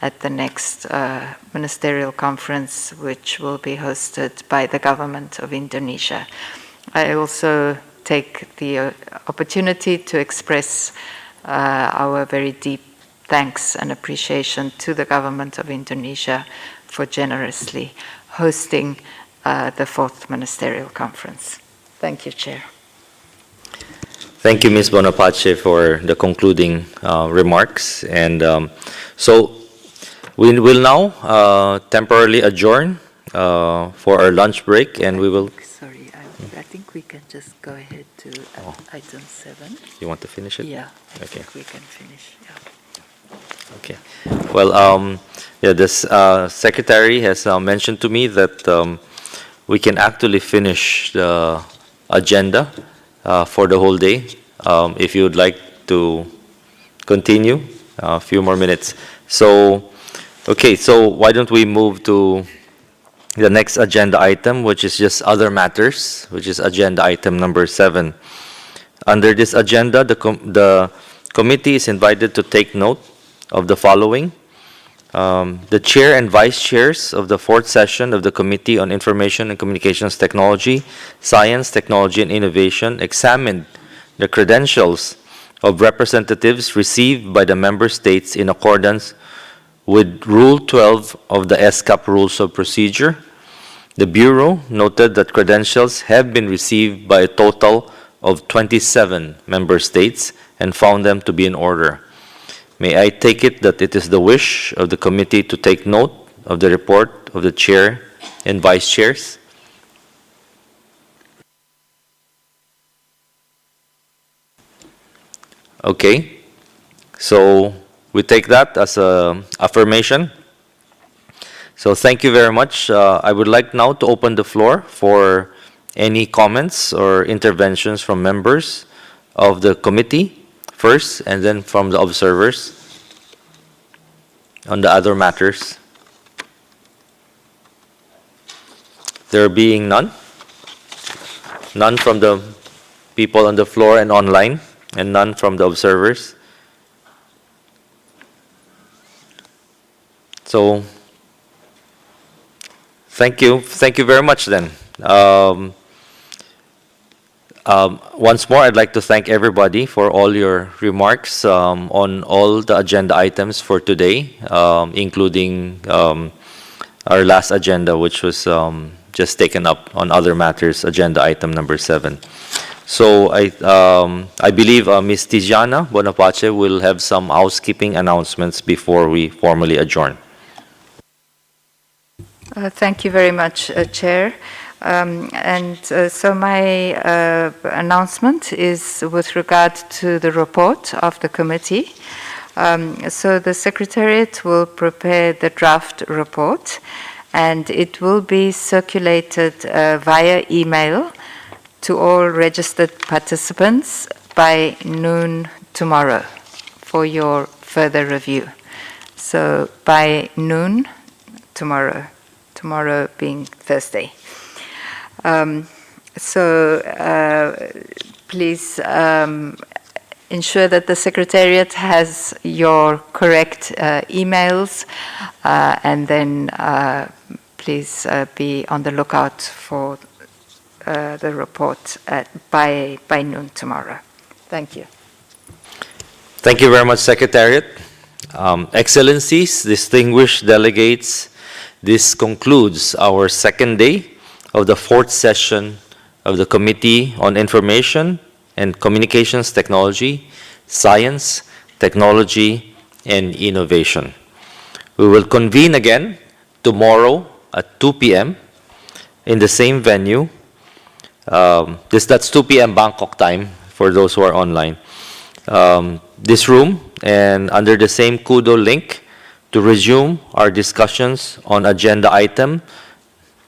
at the next ministerial conference, which will be hosted by the government of Indonesia. I also take the opportunity to express our very deep thanks and appreciation to the government of Indonesia for generously hosting the 4th Ministerial Conference. Thank you, Chair. Thank you, Ms. Bonapace, for the concluding remarks. And so we will now temporarily adjourn for our lunch break, and we will... Sorry, I think we can just go ahead to item 7. You want to finish it? Yeah, okay. I think we can finish. Yeah. Okay. Well, yeah, this secretary has mentioned to me that we can actually finish the agenda for the whole day. If you would like to continue, a few more minutes. So, okay, so why don't we move to the next agenda item, which is just other matters, which is agenda item number 7. Under this agenda, the committee is invited to take note of the following. The chair and vice chairs of the 4th session of the Committee on Information and Communications Technology, Science, Technology, and Innovation examined the credentials of representatives received by the member states in accordance with Rule 12 of the ESCAP Rules of Procedure. The Bureau noted that credentials have been received by a total of 27 member states and found them to be in order. May I take it that it is the wish of the committee to take note of the report of the chair and vice chairs? Okay, so we take that as an affirmation. So thank you very much. I would like now to open the floor for any comments or interventions from members of the committee first, and then from the observers on the other matters. There being none? None from the people on the floor and online, and none from the observers. So, thank you very much then. Once more, I'd like to thank everybody for all your remarks on all the agenda items for today, including our last agenda, which was just taken up on other matters, agenda item number 7. So I believe Ms. Tijana Bonapace will have some housekeeping announcements before we formally adjourn. Thank you very much, Chair. So my announcement is with regard to the report of the committee. So the Secretariat will prepare the draft report, and it will be circulated via email to all registered participants by noon tomorrow for your further review. So by noon tomorrow being Thursday. Please ensure that the Secretariat has your correct emails, and then please be on the lookout for the report by noon tomorrow. Thank you. Thank you very much, Secretariat. Excellencies, distinguished delegates, this concludes our second day of the 4th session of the Committee on Information and Communications Technology, Science, Technology, and Innovation. We will convene again tomorrow at 2 p.m. in the same venue. That's 2 p.m. Bangkok time for those who are online. This room, and under the same Kudo link, to resume our discussions on agenda item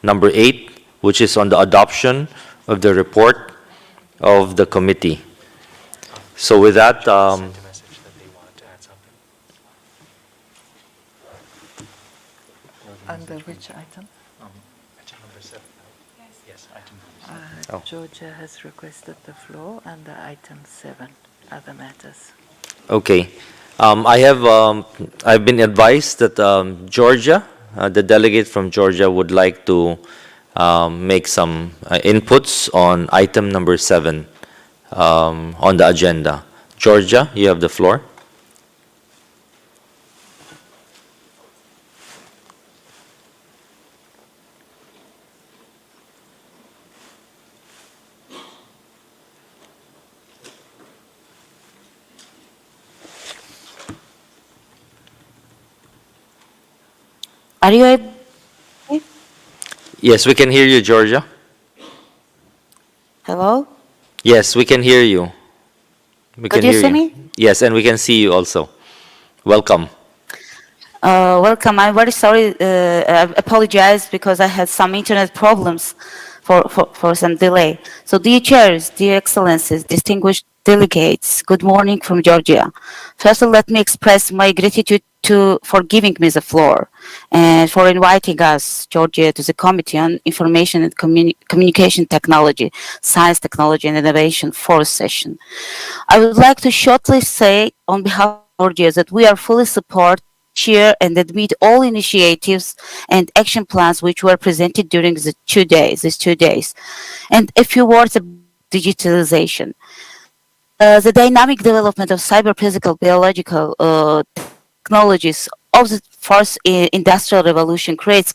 number 8, which is on the adoption of the report of the committee. So with that, under which item? Agenda number 7. Yes, item. Georgia has requested the floor under item 7, other matters. okay. I've been advised that Georgia, the delegate from Georgia, would like to make some inputs on item number 7 on the agenda. Georgia, you have the floor. Are you able? Yes, we can hear you, Georgia. Hello? Yes, we can hear you. We Could can you hear see me? Yes, and we can see you also. Welcome. Welcome. I'm very sorry. I apologize because I had some internet problems for some delay. So, dear chairs, dear excellencies, distinguished delegates, good morning from Georgia. First, let me express my gratitude for giving me the floor and for inviting us, Georgia, to the Committee on Information and Communication Technology, Science, Technology and Innovation fourth session. I would like to shortly say on behalf of Georgia that we are fully support, share and admit all initiatives and action plans which were presented during these 2 days. And a few words about digitalization. The dynamic development of cyber-physical biological technologies of the fourth industrial revolution creates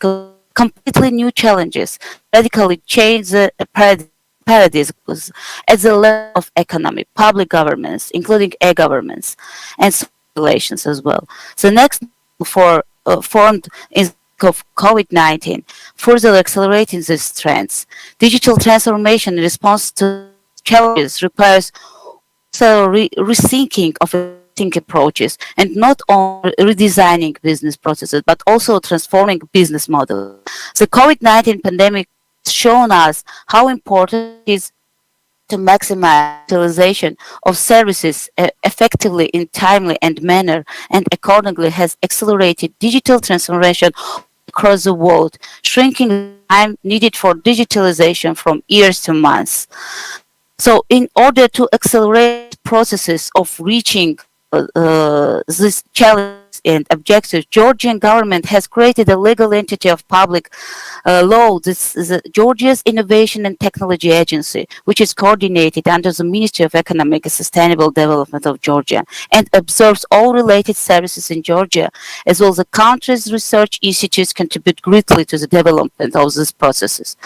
completely new challenges, radically change the paradigms at the level of economy, public governments, including e-governments, and social relations as well. The next formed is of COVID-19, further accelerating these trends. Digital transformation in response to challenges requires also rethinking of existing approaches and not only redesigning business processes but also transforming business models. The COVID-19 pandemic has shown us how important it is to maximize utilization of services effectively in timely and manner and accordingly has accelerated digital transformation across the world, shrinking the time needed for digitalization from years to months. So in order to accelerate processes of reaching these challenges and objectives, Georgian government has created a legal entity of public law. This is Georgia's Innovation and Technology Agency, which is coordinated under the Ministry of Economic and Sustainable Development of Georgia and observes all related services in Georgia, as well as the country's research institutes contribute greatly to the development of these processes.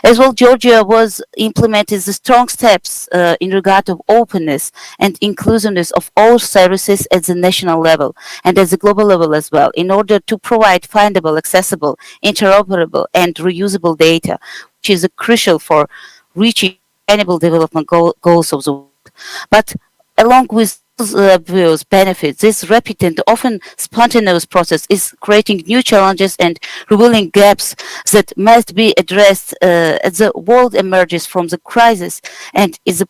As well, Georgia was implemented the strong steps in regard of openness and inclusiveness of all services at the national level and at the global level as well, in order to provide findable, accessible, interoperable, and reusable data, which is crucial for reaching sustainable development goals of the world. But along with those benefits, this rapid and often spontaneous process is creating new challenges and revealing gaps that must be addressed as the world emerges from the crisis and is the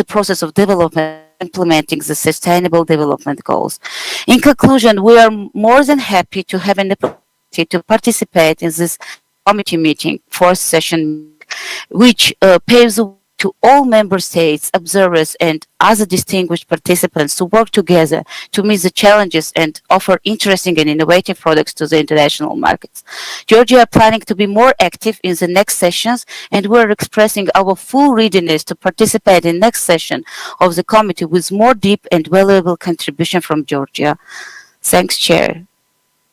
process of development implementing the Sustainable Development Goals. In conclusion, we are more than happy to have an opportunity to participate in this committee meeting, fourth session, which paves the way to all member states, observers, and other distinguished participants to work together to meet the challenges and offer interesting and innovative products to the international markets. Georgia are planning to be more active in the next sessions, and we're expressing our full readiness to participate in next session of the committee with more deep and valuable contribution from Georgia. Thanks, Chair.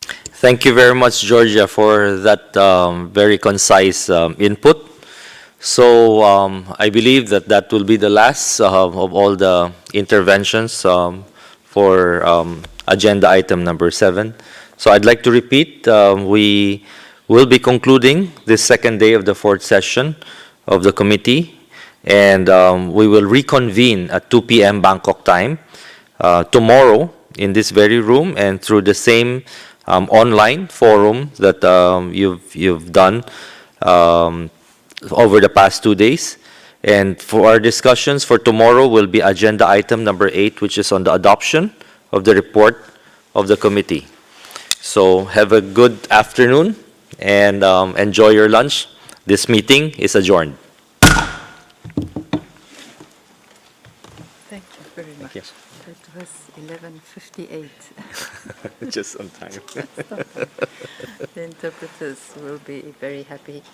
Thank you very much, Georgia, for that very concise input. So I believe that will be the last of all the interventions for agenda item number 7. So I'd like to repeat, we will be concluding this second day of the fourth session of the committee, and we will reconvene at 2 p.m. Bangkok time tomorrow in this very room and through the same online forum that you've done over the past 2 days. And for our discussions for tomorrow will be agenda item number 8, which is on the adoption of the report of the committee. So have a good afternoon and enjoy your lunch. This meeting is adjourned. Thank you very much. You. That was 11:58. Just on time. The interpreters will be very happy.